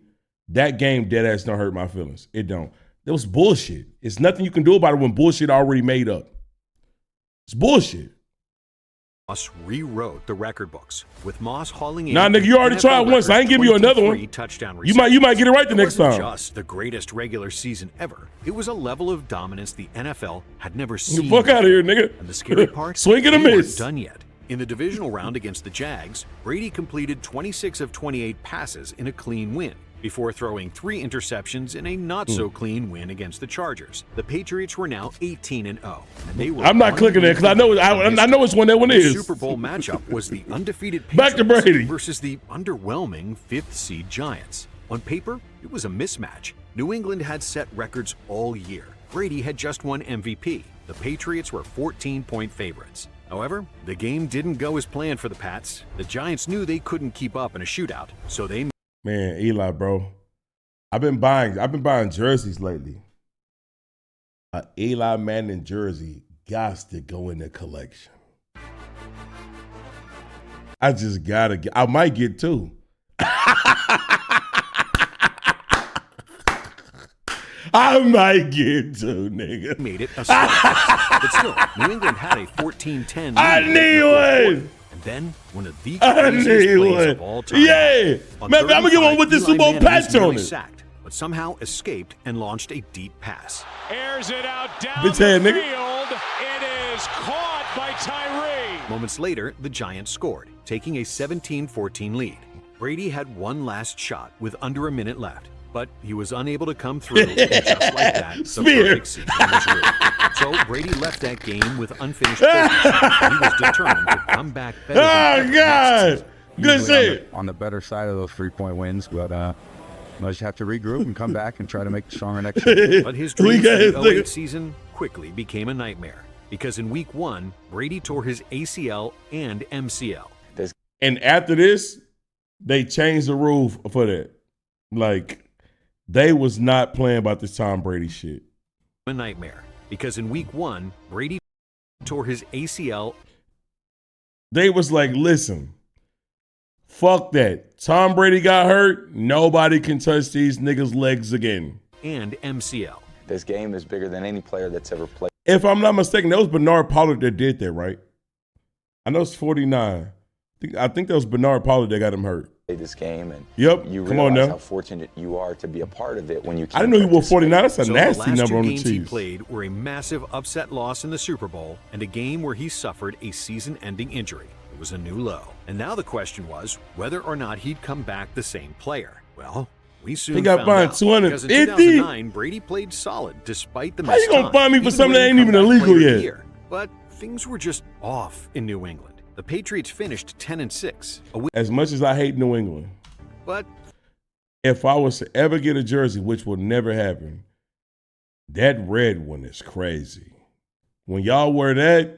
That game dead ass don't hurt my feelings. It don't. That was bullshit. It's nothing you can do about it when bullshit already made up. It's bullshit. Moss rewrote the record books with Moss hauling in. Nah, nigga, you already NFL tried once. I ain't giving you another 23 one. Touchdown You might get it right the next It wasn't time. just the greatest regular season ever. It was a level of dominance the NFL had never seen. Fuck out of here, nigga. And the scary part, Swing and a they weren't miss. done yet. In the divisional round against the Jags, Brady completed 26 of 28 passes in a clean win, before throwing 3 interceptions in a not-so-clean win against the Chargers. The Patriots were now 18-0, and they were... I'm not clicking it because I know it's when that one the is. Super Bowl matchup was the undefeated Back to Patriots Brady. versus the underwhelming 5th seed Giants. On paper, it was a mismatch. New England had set records all year. Brady had just won MVP. The Patriots were 14-point favorites. However, the game didn't go as planned for the Pats. The Giants knew they couldn't keep up in a shootout, so they... Man, Eli, bro. I've been buying jerseys lately. Eli Manning jersey gots to go in the collection. I just gotta get. I might get 2. I might get 2, nigga. Made it a slugfest. But still, New England had a 14-10 lead. I need one. And then one of the I craziest need plays one. of all time. Yeah. On Man, I'm gonna get one with the Eli Super Bowl Manning patch was nearly on it. sacked. but somehow escaped and launched a deep pass. Airs it out down Bitch the ass field. nigga. It is caught by Tyree. Moments later, the Giants scored, taking a 17-14 lead. Brady had one last shot with under a minute left, but he was unable to come through, and just like that, the perfect season was ruined. So Brady left that game with unfinished business. He was determined to come back better than ever next season. Good shit. On the better side of those 3-point wins, but we'll just have to regroup and come back and try to make it stronger next year. But his dream for the 08 season quickly became a nightmare, because in week 1, Brady tore his ACL and MCL. And after this, they changed the rule for that. Like, they was not playing about this Tom Brady shit. A nightmare, because in week 1, Brady tore his ACL. They was like, listen, fuck that. Tom Brady got hurt. Nobody can touch these niggas' legs again. And MCL. This game is bigger than any player that's ever played. If I'm not mistaken, that was Bernard Pollard that did that, right? I know it's 49. I think that was Bernard Pollard that got him hurt. This game, and yep, you come on realize now. how fortunate you are to be a part of it when you. I didn't know he wore 49. That's a nasty number on the games Chiefs. he played were a massive upset loss in the Super Bowl and a game where he suffered a season-ending injury. It was a new low, and now the question was whether or not he'd come back the same player. Well, we soon he got fined $250. Because in 2009, Brady played solid despite the missed time. How you gonna find me for something that ain't even even illegal yet? Year. But things were just off in New England. The Patriots finished 10-6. As much as I hate New England, but if I was to ever get a jersey, which will never happen, that red one is crazy. When y'all wear that,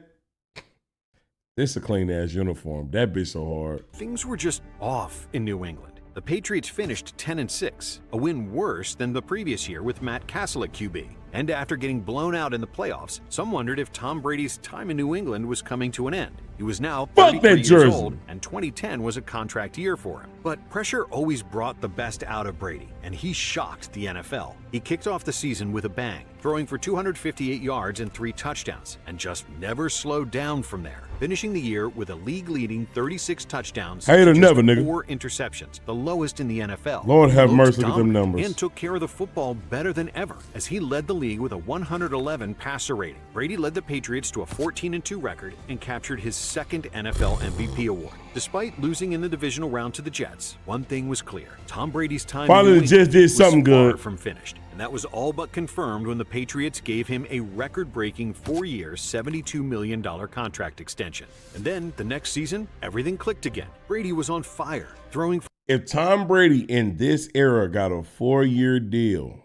this a clean ass uniform. That bitch so hard. Things were just off in New England. The Patriots finished 10-6, a win worse than the previous year with Matt Castle at QB. And after getting blown out in the playoffs, some wondered if Tom Brady's time in New England was coming to an end. He was now 33 years old, and 2010 was a contract year for him. But pressure always brought the best out of Brady, and he shocked the NFL. He kicked off the season with a bang, throwing for 258 yards and 3 touchdowns, and just never slowed down from there, finishing the year with a league-leading 36 touchdowns Hater and never, nigga. 4 interceptions, the lowest in the NFL. Lord have He mercy, looked look at them dominant numbers. And took care of the football better than ever, as he led the league with a 111 passer rating. Brady led the Patriots to a 14-2 record and captured his second NFL MVP award. Despite losing in the divisional round to the Jets, one thing was clear: Tom Brady's time Finally, in New the Jets England did was something far good. from finished, and that was all but confirmed when the Patriots gave him a record-breaking 4-year, $72 million contract extension. And then the next season, everything clicked again. Brady was on fire, throwing. If Tom Brady in this era got a 4-year deal,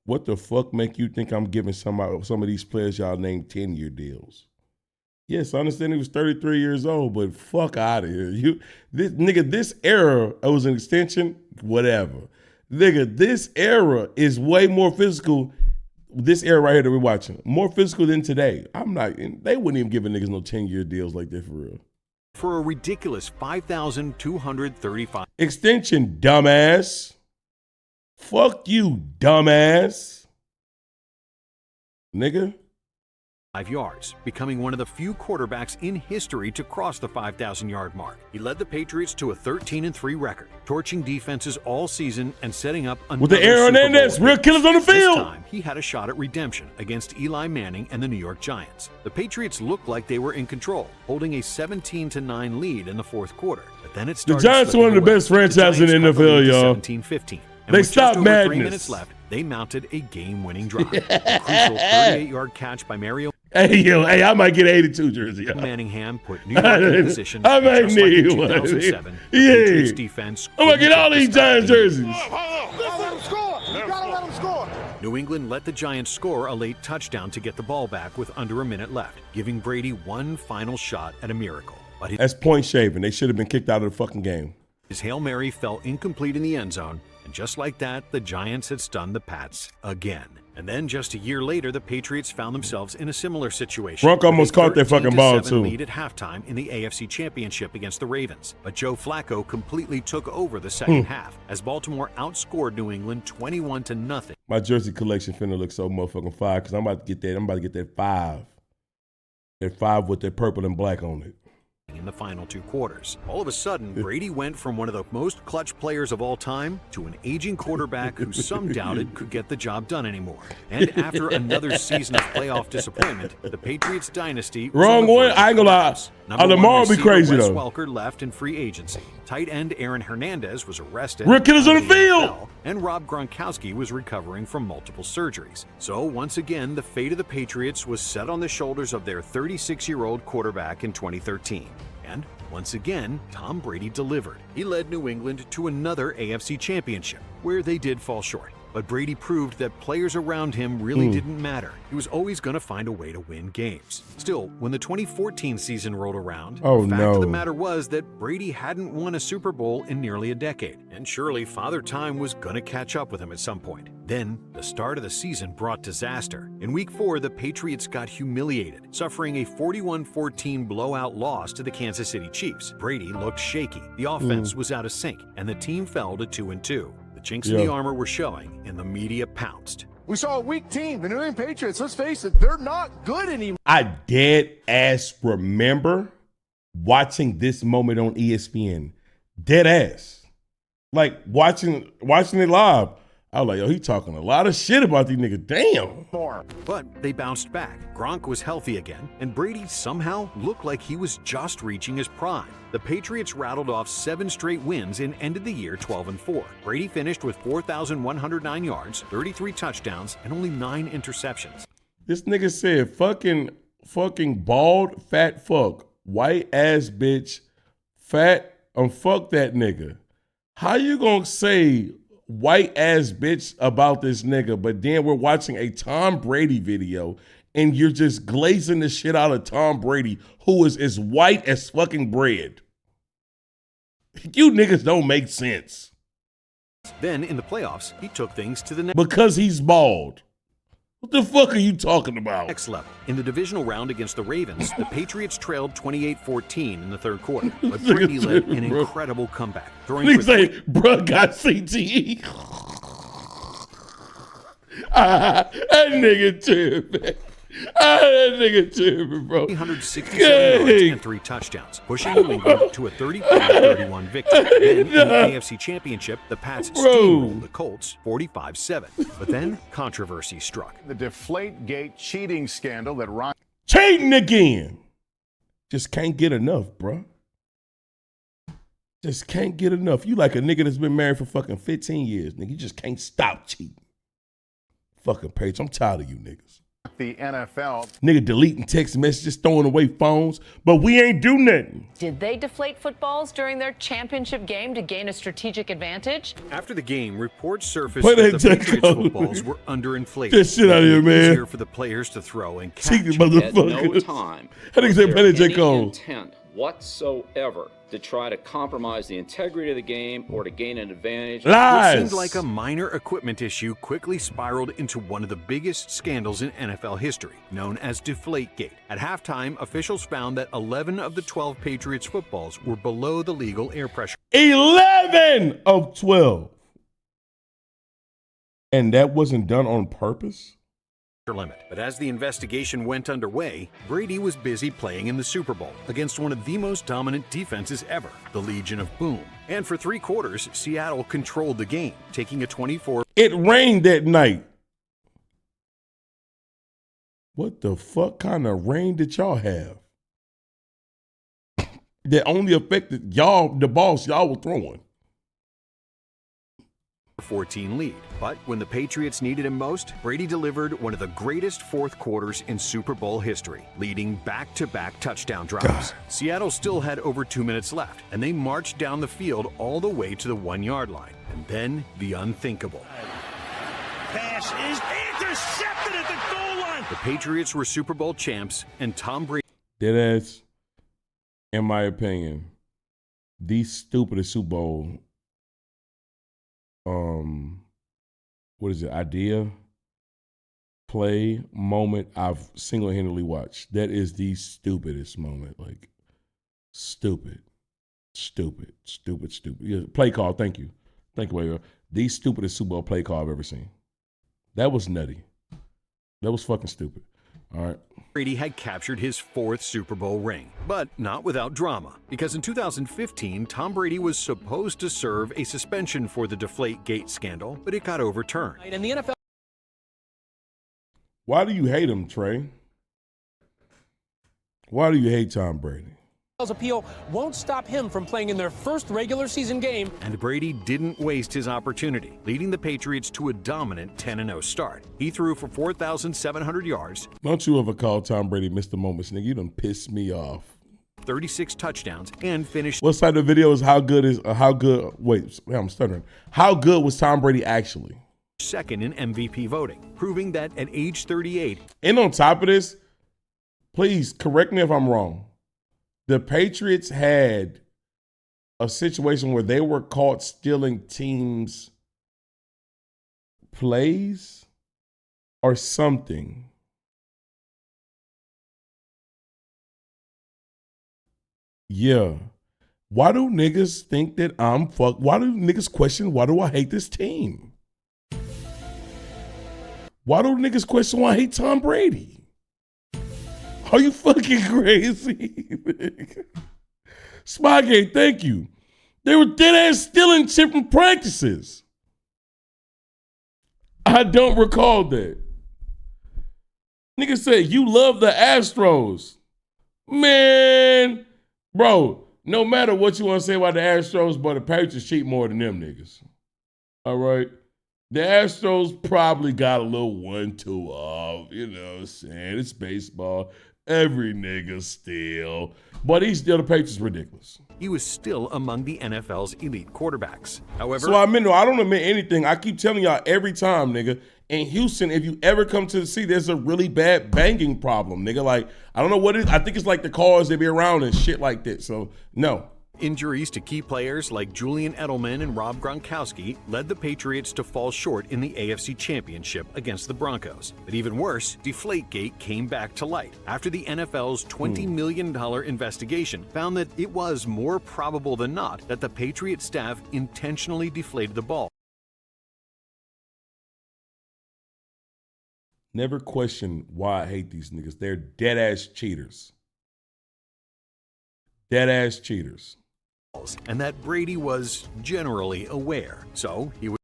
what the fuck make you think I'm giving some of these players y'all named 10-year deals? Yes, I understand he was 33 years old, but fuck out of here. This era, it was an extension, whatever. Nigga, this era is way more physical. This era right here that we're watching, more physical than today. They wouldn't even give a niggas no 10-year deals like that for real. For a ridiculous $5,235 extension, dumbass. Fuck you, dumbass. Nigga. 5 yards, becoming one of the few quarterbacks in history to cross the 5,000-yard mark. He led the Patriots to a 13-3 record, torching defenses all season and setting up another with the Aaron Hernandez, real killers on the field. This time, he had a shot at redemption against Eli Manning and the New York Giants. The Patriots looked like they were in control, holding a 17-9 lead in the fourth quarter. But then it started. The Giants are one of the best franchises in the NFL, y'all. 17-15. They stopped madness. 3 minutes left, they mounted a game-winning drive. A crucial 38-yard catch by Mario. Hey, I might get an 82 jersey. Manningham put New York in position. I might need like one. 2007, Yeah. Defense I'm gonna get all these Giants jerseys. New England let the Giants score a late touchdown to get the ball back with under a minute left, giving Brady one final shot at a miracle. But that's point shaving. They should have been kicked out of the fucking game. His Hail Mary fell incomplete in the end zone, and just like that, the Giants had stunned the Pats again. And then just a year later, the Patriots found themselves in a similar situation. Gronk almost caught that fucking ball, too. Lead at halftime in the AFC Championship against the Ravens. But Joe Flacco completely took over the second half as Baltimore outscored New England 21-0. My jersey collection finna look so motherfucking fire because I'm about to get that 5. That 5 with that purple and black on it. in the final 2 quarters. All of a sudden, Brady went from one of the most clutch players of all time to an aging quarterback who some doubted could get the job done anymore. And after another season of playoff disappointment, the Patriots dynasty was Wrong one. I ain't gonna lie. Lamar will be crazy Wes though. Welker left in free agency. Tight end Aaron Hernandez was arrested. Rick Killers on the field. NFL, and Rob Gronkowski was recovering from multiple surgeries. So once again, the fate of the Patriots was set on the shoulders of their 36-year-old quarterback in 2013. And once again, Tom Brady delivered. He led New England to another AFC Championship, where they did fall short. But Brady proved that players around him really didn't matter. He was always going to find a way to win games. Still, when the 2014 season rolled around, the fact of the matter was that Brady hadn't won a Super Bowl in nearly a decade. And surely Father Time was going to catch up with him at some point. Then, the start of the season brought disaster. In Week 4, the Patriots got humiliated, suffering a 41-14 blowout loss to the Kansas City Chiefs. Brady looked shaky, the offense was out of sync, and the team fell to 2-2. Chinks in the armor were showing, and the media pounced. We saw a weak team. The New England Patriots, let's face it, they're not good anymore. I dead ass remember watching this moment on ESPN. Dead ass. Like watching it live. I was like, yo, he talking a lot of shit about these niggas. Damn. But they bounced back. Gronk was healthy again, and Brady somehow looked like he was just reaching his prime. The Patriots rattled off 7 straight wins and ended the year 12-4. Brady finished with 4,109 yards, 33 touchdowns, and only 9 interceptions. This nigga said fucking bald, fat fuck, white ass bitch, fat, fuck that nigga. How you gonna say white ass bitch about this nigga, but then we're watching a Tom Brady video and you're just glazing the shit out of Tom Brady, who is as white as fucking bread. You niggas don't make sense. Then in the playoffs, he took things to the because he's bald. What the fuck are you talking about? Next level. In the divisional round against the Ravens, the Patriots trailed 28-14 in the 3rd quarter, but Brady led an incredible comeback. Please say, bruh got CTE. That nigga tripping. That nigga tripping, bro. 367 yards and 3 touchdowns, pushing New England to a 34-31 victory. Then in the AFC Championship, the Pats steamrolled the Colts 45-7. But then controversy struck. The Deflategate cheating scandal that Ron... Cheating again. Just can't get enough, bro. Just can't get enough. You like a nigga that's been married for fucking 15 years, nigga. You just can't stop cheating. Fucking Patriots, I'm tired of you niggas. The NFL. Nigga deleting text messages, throwing away phones, but we ain't do nothing. Did they deflate footballs during their championship game to gain a strategic advantage? After the game, reports surfaced that the Patriots footballs were underinflated. Get shit out of here, man. Easier for the players to throw and catch. At no time was there any intent whatsoever to try to compromise the integrity of the game or to gain an advantage. What seemed like a minor equipment issue quickly spiraled into one of the biggest scandals in NFL history, known as Deflategate. At halftime, officials found that 11 of the 12 Patriots footballs were below the legal air pressure. 11 of 12. And that wasn't done on purpose? Limit. But as the investigation went underway, Brady was busy playing in the Super Bowl against one of the most dominant defenses ever, the Legion of Boom. And for 3 quarters, Seattle controlled the game, taking a 24. It rained that night. What the fuck kind of rain did y'all have? That only affected y'all, the balls y'all were throwing. 14 lead. But when the Patriots needed him most, Brady delivered one of the greatest 4th quarters in Super Bowl history, leading back-to-back touchdown drives. Seattle still had over 2 minutes left, and they marched down the field all the way to the 1-yard line. And then the unthinkable. Pass is intercepted at the goal line. The Patriots were Super Bowl champs, and Tom Brady... Deadass, in my opinion, the stupidest Super Bowl what is it, idea, play, moment I've single-handedly watched. That is the stupidest moment. Like, stupid. Yeah, play call, thank you. Thank you, Waver. The stupidest Super Bowl play call I've ever seen. That was nutty. That was fucking stupid. All right. Brady had captured his 4th Super Bowl ring, but not without drama, because in 2015, Tom Brady was supposed to serve a suspension for the Deflategate scandal, but it got overturned. And the NFL. Why do you hate him, Trey? Why do you hate Tom Brady? Appeal won't stop him from playing in their first regular season game. And Brady didn't waste his opportunity, leading the Patriots to a dominant 10-0 start. He threw for 4,700 yards. Don't you ever call Tom Brady Mr. Moments, nigga. You done pissed me off. 36 touchdowns and finished. What side of the video is how good wait, I'm stuttering. How good was Tom Brady actually? Second in MVP voting, proving that at age 38. And on top of this, please correct me if I'm wrong. The Patriots had a situation where they were caught stealing teams' plays or something. Yeah. Why do niggas think that I'm fuck? Why do niggas question why do I hate this team? Why do niggas question why I hate Tom Brady? Are you fucking crazy? Spygate, thank you. They were dead ass stealing shit from practices. I don't recall that. Nigga said, you love the Astros. Man, bro, no matter what you want to say about the Astros, but the Patriots cheat more than them niggas. All right? The Astros probably got a little 1-2 off. You know what I'm saying? It's baseball. Every nigga steal. But he's still the Patriots ridiculous. He was still among the NFL's elite quarterbacks. However, so I don't admit anything. I keep telling y'all every time, nigga. In Houston, if you ever come to the city, there's a really bad banging problem, nigga. Like, I don't know what it is. I think it's like the cars that be around and shit like that. So, no. Injuries to key players like Julian Edelman and Rob Gronkowski led the Patriots to fall short in the AFC Championship against the Broncos. But even worse, Deflategate came back to light after the NFL's $20 million investigation found that it was more probable than not that the Patriots staff intentionally deflated the ball. Never question why I hate these niggas. They're dead-ass cheaters. Dead-ass cheaters. And that Brady was generally aware. So he would.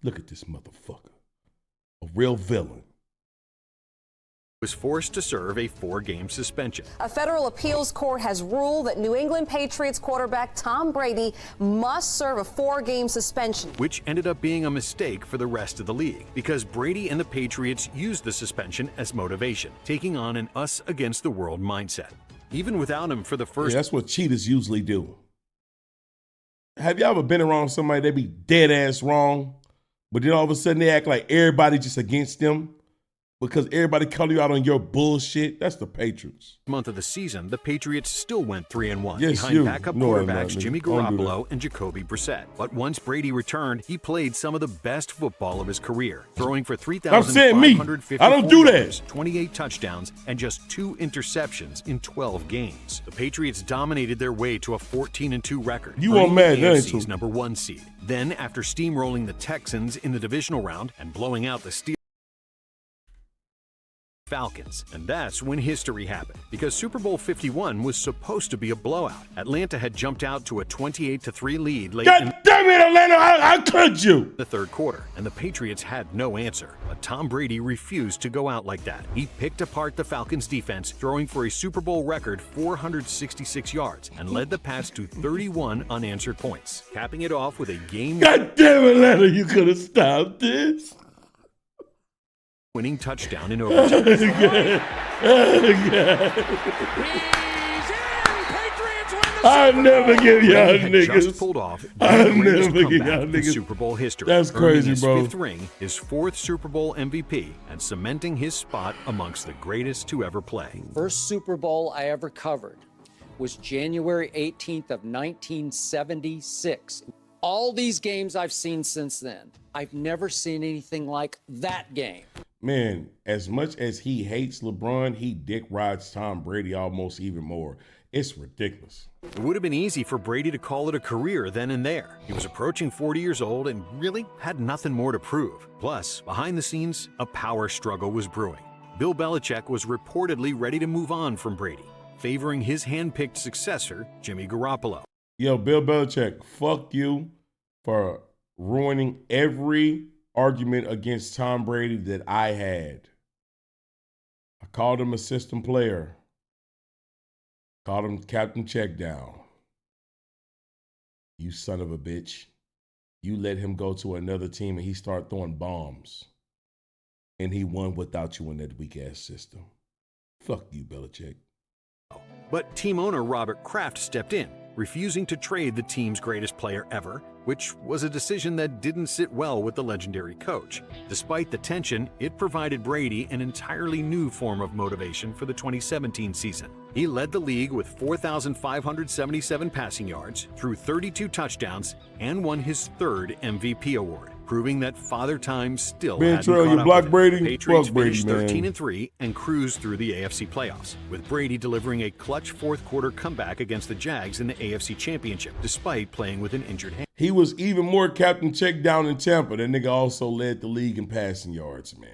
Look at this motherfucker. A real villain. Was forced to serve a 4-game suspension. A federal appeals court has ruled that New England Patriots quarterback Tom Brady must serve a 4-game suspension. Which ended up being a mistake for the rest of the league because Brady and the Patriots used the suspension as motivation, taking on an us-against-the-world mindset. Even without him for the first. Yeah, that's what cheaters usually do. Have you ever been around somebody that be dead ass wrong, but then all of a sudden they act like everybody just against them because everybody call you out on your bullshit? That's the Patriots. Month of the season, the Patriots still went 3-1 Yes, behind backup quarterbacks not, Jimmy don't do Garoppolo and Jacoby Brissett. But once Brady returned, he played some of the best football of his career, throwing for 3,554 I don't do that. yards, 28 touchdowns, and just 2 interceptions in 12 games. The Patriots dominated their way to a 14-2 record. You won't mad, that ain't true. AFC's number 1 seed. Then, after steamrolling the Texans in the divisional round and blowing out the Steelers, Falcons. And that's when history happened, because Super Bowl 51 was supposed to be a blowout. Atlanta had jumped out to a 28-3 lead late God damn it, Atlanta, I could you. The third quarter, and the Patriots had no answer. But Tom Brady refused to go out like that. He picked apart the Falcons' defense, throwing for a Super Bowl record 466 yards, and led the Pats to 31 unanswered points, capping it off with a game. God damn it, Atlanta, you could have stopped this. Winning touchdown in overtime. I never give y'all niggas. niggas. Just pulled off. I never give y'all in niggas Super Bowl history. That's crazy, his bro. 5th ring, his 4th Super Bowl MVP, and cementing his spot amongst the greatest to ever play. First Super Bowl I ever covered was January 18th of 1976. All these games I've seen since then, I've never seen anything like that game. Man, as much as he hates LeBron, he dick rides Tom Brady almost even more. It's ridiculous. It would have been easy for Brady to call it a career then and there. He was approaching 40 years old and really had nothing more to prove. Plus, behind the scenes, a power struggle was brewing. Bill Belichick was reportedly ready to move on from Brady, favoring his hand-picked successor, Jimmy Garoppolo. Yo, Bill Belichick, fuck you for ruining every argument against Tom Brady that I had. I called him a system player. Called him Captain Checkdown. You son of a bitch. You let him go to another team and he started throwing bombs. And he won without you in that weak-ass system. Fuck you, Belichick. But team owner Robert Kraft stepped in, refusing to trade the team's greatest player ever, which was a decision that didn't sit well with the legendary coach. Despite the tension, it provided Brady an entirely new form of motivation for the 2017 season. He led the league with 4,577 passing yards, threw 32 touchdowns, and won his third MVP award, proving that Father Time still hadn't Trail, caught you up block with him. Brady? Patriots Fuck Brady, finished man. 13-3 and cruised through the AFC playoffs, with Brady delivering a clutch fourth-quarter comeback against the Jags in the AFC Championship, despite playing with an injured hand. He was even more Captain Checkdown in Tampa. That nigga also led the league in passing yards, man.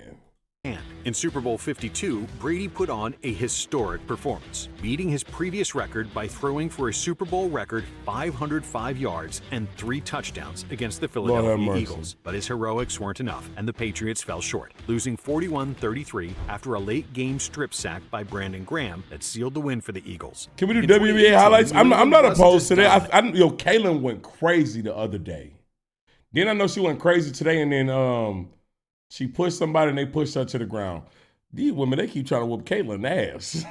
In Super Bowl 52, Brady put on a historic performance, beating his previous record by throwing for a Super Bowl record 505 yards and 3 touchdowns against the Philadelphia Eagles. But his heroics weren't enough, and the Patriots fell short, losing 41-33 after a late-game strip sack by Brandon Graham that sealed the win for the Eagles. Can we do WNBA highlights? I'm not opposed to that. Yo, Kaylin went crazy the other day. Then I know she went crazy today, and then she pushed somebody and they pushed her to the ground. These women, they keep trying to whoop Caitlyn's ass.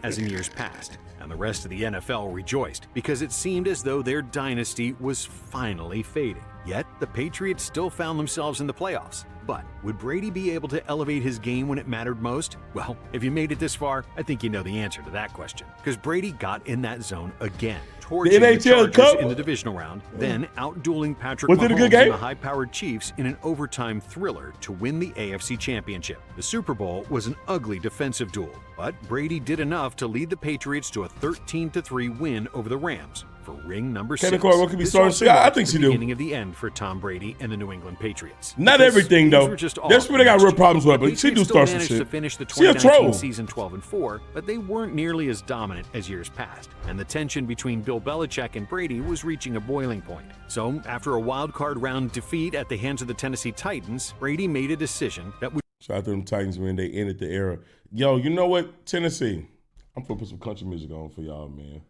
As in years past, and the rest of the NFL rejoiced because it seemed as though their dynasty was finally fading. Yet, the Patriots still found themselves in the playoffs. But would Brady be able to elevate his game when it mattered most? Well, if you made it this far, I think you know the answer to that question. Because Brady got in that zone again, torching the Chargers in the divisional round, then outdueling Patrick Mahomes and the high-powered Chiefs in an overtime thriller to win the AFC Championship. The Super Bowl was an ugly defensive duel, but Brady did enough to lead the Patriots to a 13-3 win over the Rams for ring number 6. What can be started? I think she do. Beginning of the end for Tom Brady and the New England Patriots. Not everything though. That's where they got real problems with, but she do start some shit. shit. To finish the She a 2019 troll. season 12-4, but they weren't nearly as dominant as years past, and the tension between Bill Belichick and Brady was reaching a boiling point. So, after a wild card round defeat at the hands of the Tennessee Titans, Brady made a decision that would. Shout out to them Titans, man. They ended the era. Yo, you know what? Tennessee. I'm gonna put some country music on for y'all, man.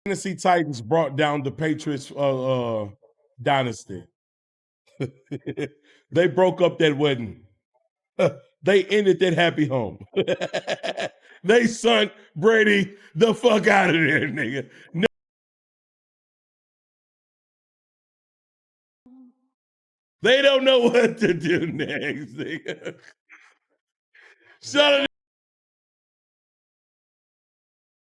Tennessee Titans brought down the Patriots dynasty. They broke up that wedding. They ended that happy home. They sunk Brady the fuck out of there, nigga. No. They don't know what to do next, nigga. Shut up.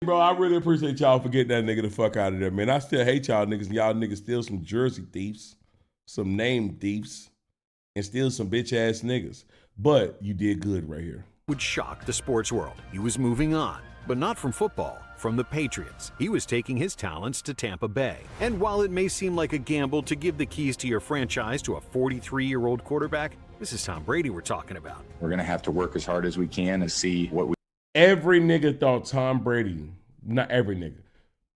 Bro, I really appreciate y'all for getting that nigga the fuck out of there, man. I still hate y'all niggas, and y'all niggas still some jersey thieves, some name thieves, and still some bitch-ass niggas. But you did good right here. Would shock the sports world. He was moving on, but not from football, from the Patriots. He was taking his talents to Tampa Bay. And while it may seem like a gamble to give the keys to your franchise to a 43-year-old quarterback, this is Tom Brady we're talking about. We're going to have to work as hard as we can to see what we. Every nigga thought Tom Brady, not every nigga,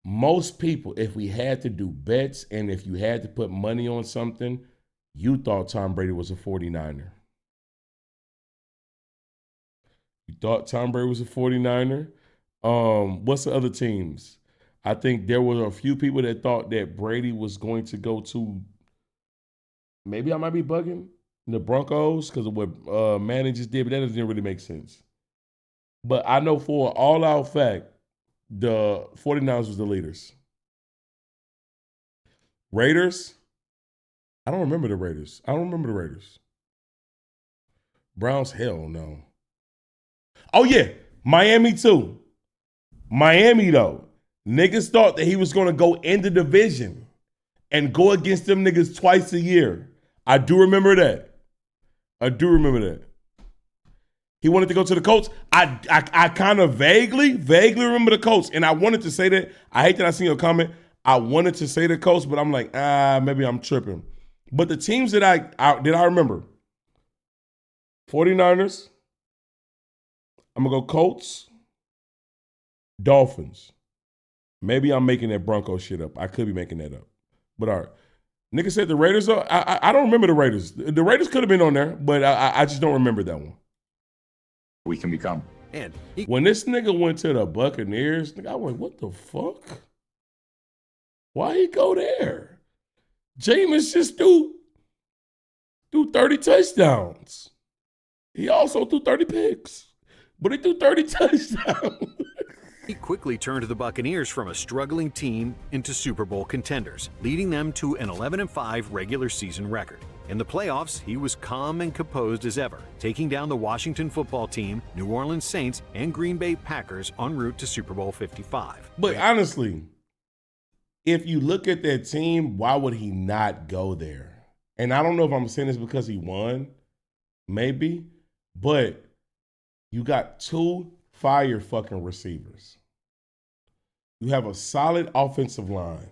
most people, if we had to do bets and if you had to put money on something, you thought Tom Brady was a 49er. You thought Tom Brady was a 49er? What's the other teams? I think there were a few people that thought that Brady was going to go to, maybe I might be bugging, the Broncos because of what Manning just did, but that doesn't really make sense. But I know for an all-out fact, the 49ers was the leaders. Raiders? I don't remember the Raiders. Browns? Hell no. Oh, yeah. Miami, too. Miami, though. Niggas thought that he was going to go in the division and go against them niggas twice a year. I do remember that. He wanted to go to the Colts. I kind of vaguely remember the Colts, and I wanted to say that. I hate that I seen your comment. I wanted to say the Colts, but I'm like, maybe I'm tripping. But the teams that I remember, 49ers, I'm going to go Colts, Dolphins. Maybe I'm making that Bronco shit up. I could be making that up. But all right. Nigga said the Raiders, though. I don't remember the Raiders. The Raiders could have been on there, but I just don't remember that one. We can become. And when this nigga went to the Buccaneers, nigga, I went, what the fuck? Why he go there? Jameis just threw 30 touchdowns. He also threw 30 picks, but he threw 30 touchdowns. He quickly turned the Buccaneers from a struggling team into Super Bowl contenders, leading them to an 11-5 regular season record. In the playoffs, he was calm and composed as ever, taking down the Washington football team, New Orleans Saints, and Green Bay Packers en route to Super Bowl 55. But honestly, if you look at that team, why would he not go there? And I don't know if I'm saying this because he won, maybe, but you got 2 fire fucking receivers. You have a solid offensive line.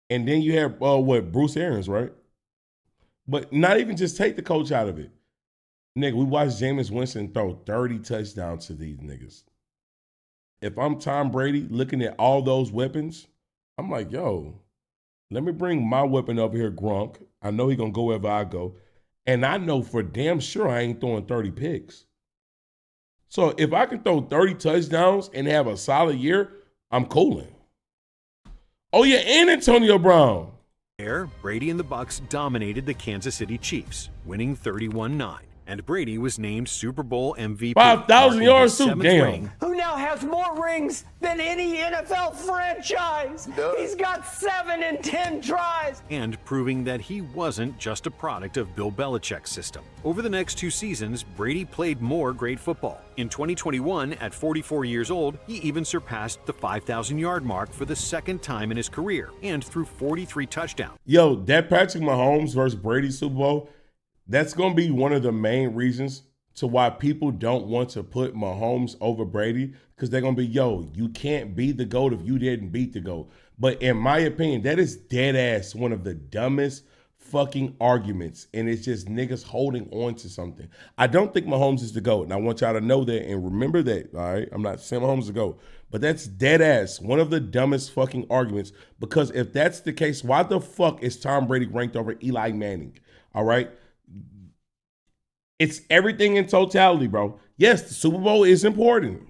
And then you have, Bruce Arians, right? But not even just take the coach out of it. Nigga, we watched Jameis Winston throw 30 touchdowns to these niggas. If I'm Tom Brady looking at all those weapons, I'm like, yo, let me bring my weapon over here, Gronk. I know he's going to go wherever I go. And I know for damn sure I ain't throwing 30 picks. So if I can throw 30 touchdowns and have a solid year, I'm cooling. Oh, yeah, and Antonio Brown. There, Brady and the Bucs dominated the Kansas City Chiefs, winning 31-9. And Brady was named Super Bowl MVP. 5,000 yards too, damn. Who now has more rings than any NFL franchise? He's got 7 in 10 tries. And proving that he wasn't just a product of Bill Belichick's system. Over the next 2 seasons, Brady played more great football. In 2021, at 44 years old, he even surpassed the 5,000-yard mark for the second time in his career and threw 43 touchdowns. Yo, that Patrick Mahomes versus Brady Super Bowl, that's going to be one of the main reasons to why people don't want to put Mahomes over Brady, because they're going to be, yo, you can't be the GOAT if you didn't beat the GOAT. But in my opinion, that is dead ass one of the dumbest fucking arguments, and it's just niggas holding on to something. I don't think Mahomes is the GOAT, and I want y'all to know that and remember that, all right? I'm not saying Mahomes is the GOAT, but that's dead ass one of the dumbest fucking arguments, because if that's the case, why the fuck is Tom Brady ranked over Eli Manning, all right? It's everything in totality, bro. Yes, the Super Bowl is important.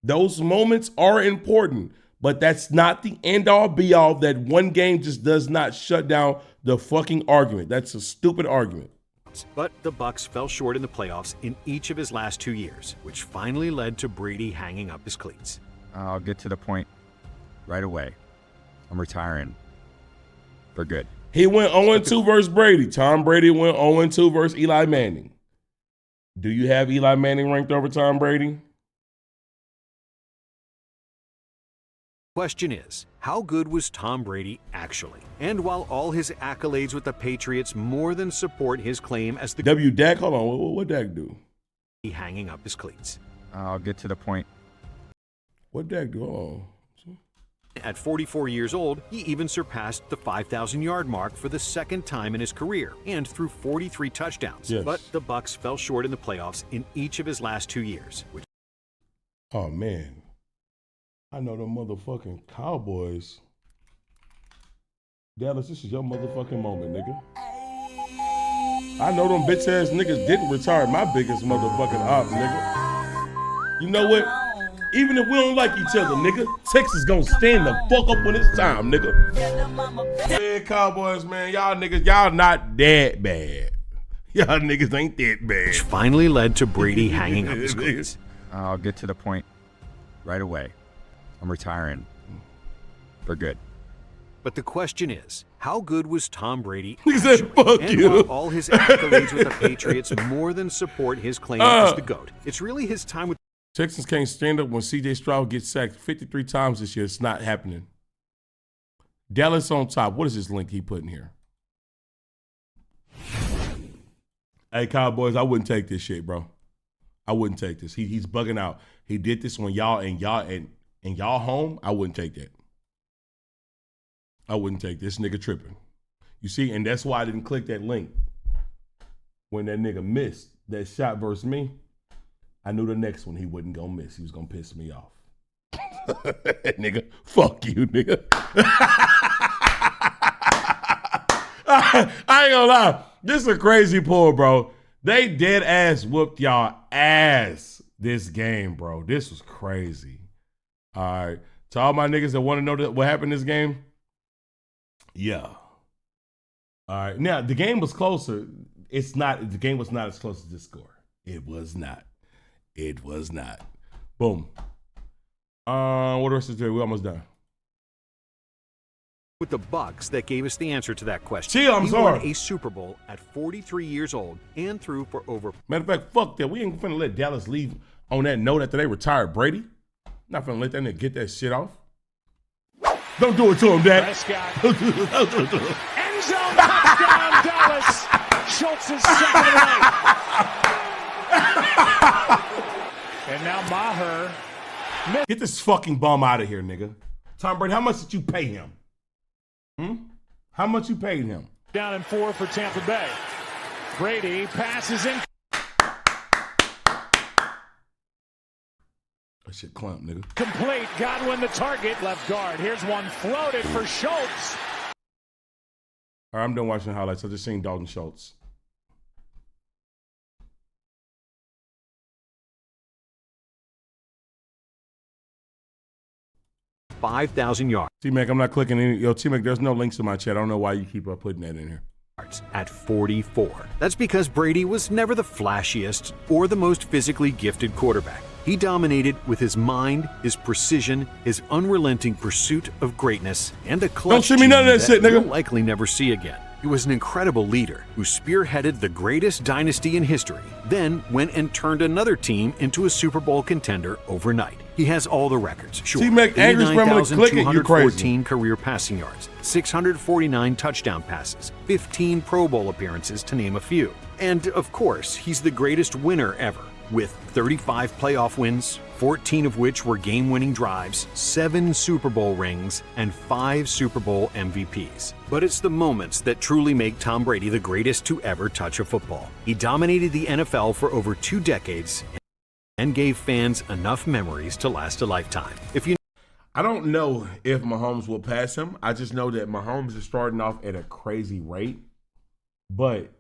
Those moments are important, but that's not the end-all, be-all. That one game just does not shut down the fucking argument. That's a stupid argument. But the Bucs fell short in the playoffs in each of his last 2 years, which finally led to Brady hanging up his cleats. I'll get to the point right away. I'm retiring for good. He went 0-2 versus Brady. Tom Brady went 0-2 versus Eli Manning. Do you have Eli Manning ranked over Tom Brady? Question is, how good was Tom Brady actually? And while all his accolades with the Patriots more than support his claim as the Dak, hold on, what Dak do? He hanging up his cleats. I'll get to the point. What Dak do? Oh. At 44 years old, he even surpassed the 5,000-yard mark for the second time in his career and threw 43 touchdowns. Yes. But the Bucs fell short in the playoffs in each of his last 2 years. Oh, man. I know them motherfucking Cowboys. Dallas, this is your motherfucking moment, nigga. I know them bitch-ass niggas didn't retire my biggest motherfucking op, nigga. You know what? Even if we don't like each other, nigga, Texas gonna stand the fuck up when it's time, nigga. Yeah, Cowboys, man, y'all niggas, y'all not that bad. Y'all niggas ain't that bad. Which finally led to Brady hanging up his cleats. I'll get to the point right away. I'm retiring for good. But the question is, how good was Tom Brady He said, fuck and you. while all his accolades with the Patriots more than support his claim as the GOAT, it's really his time with Texans can't stand up when C.J. Stroud gets sacked 53 times this year. It's not happening. Dallas on top. What is this link he put in here? Hey, Cowboys, I wouldn't take this shit, bro. I wouldn't take this. He's bugging out. He did this when y'all home. I wouldn't take that. I wouldn't take this nigga tripping. You see, and that's why I didn't click that link. When that nigga missed that shot versus me, I knew the next one he wasn't gonna miss. He was gonna piss me off. Nigga, fuck you, nigga. I ain't gonna lie. This is a crazy pull, bro. They dead ass whooped y'all ass this game, bro. This was crazy. All right. To all my niggas that want to know what happened in this game, yeah. All right. Now, the game was closer. The game was not as close as this score. It was not. It was not. Boom. What the rest is there? We're almost done. With the Bucks that gave us the answer to that question. Chill, I'm sorry. He won a Super Bowl at 43 years old and threw for over. Matter of fact, fuck that. We ain't finna let Dallas leave on that note after they retired Brady. Not finna let that nigga get that shit off. Don't do it to him, Dad. Prescott. End zone touchdown, Dallas. Schultz is second of the night. And now Maher. Get this fucking bum out of here, nigga. Tom Brady, how much did you pay him? How much you paid him? Down and 4 for Tampa Bay. Brady passes in. That shit clump, nigga. Complete. Godwin the target. Left guard. Here's one floated for Schultz. All right, I'm done watching the highlights. I just seen Dalton Schultz. $5,000 yards. T-Mac, I'm not clicking any. Yo, T-Mac, there's no links to my chat. I don't know why you keep putting that in here. At 44. That's because Brady was never the flashiest or the most physically gifted quarterback. He dominated with his mind, his precision, his unrelenting pursuit of greatness, and a clutch Don't send me none of that shit, nigga. We'll likely never see again. He was an incredible leader who spearheaded the greatest dynasty in history, then went and turned another team into a Super Bowl contender overnight. He has all the records, sure. T-Mac, angry scrambling to click it, you crazy. 214 career passing yards, 649 touchdown passes, 15 Pro Bowl appearances to name a few. And of course, he's the greatest winner ever, with 35 playoff wins, 14 of which were game-winning drives, 7 Super Bowl rings, and 5 Super Bowl MVPs. But it's the moments that truly make Tom Brady the greatest to ever touch a football. He dominated the NFL for over 2 decades and gave fans enough memories to last a lifetime. I don't know if Mahomes will pass him. I just know that Mahomes is starting off at a crazy rate. But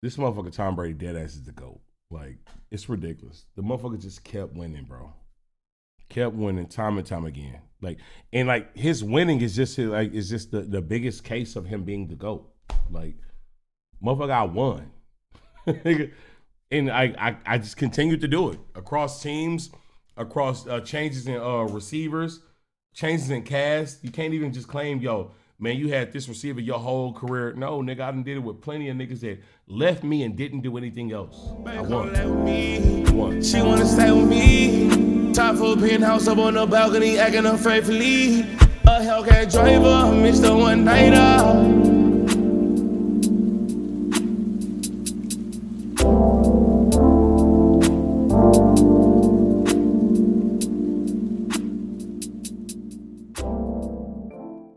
this motherfucker Tom Brady dead ass is the GOAT. Like, it's ridiculous. The motherfucker just kept winning, bro. Kept winning time and time again. Like, and like his winning is just the biggest case of him being the GOAT. Like, motherfucker, I won. And I just continued to do it across teams, across changes in receivers, changes in cast. You can't even just claim, yo, man, you had this receiver your whole career. No, nigga, I done did it with plenty of niggas that left me and didn't do anything else. I won. She wanna stay with me. Top for a penthouse up on the balcony, acting unfaithfully. A Hellcat driver, Mr. One Nighter.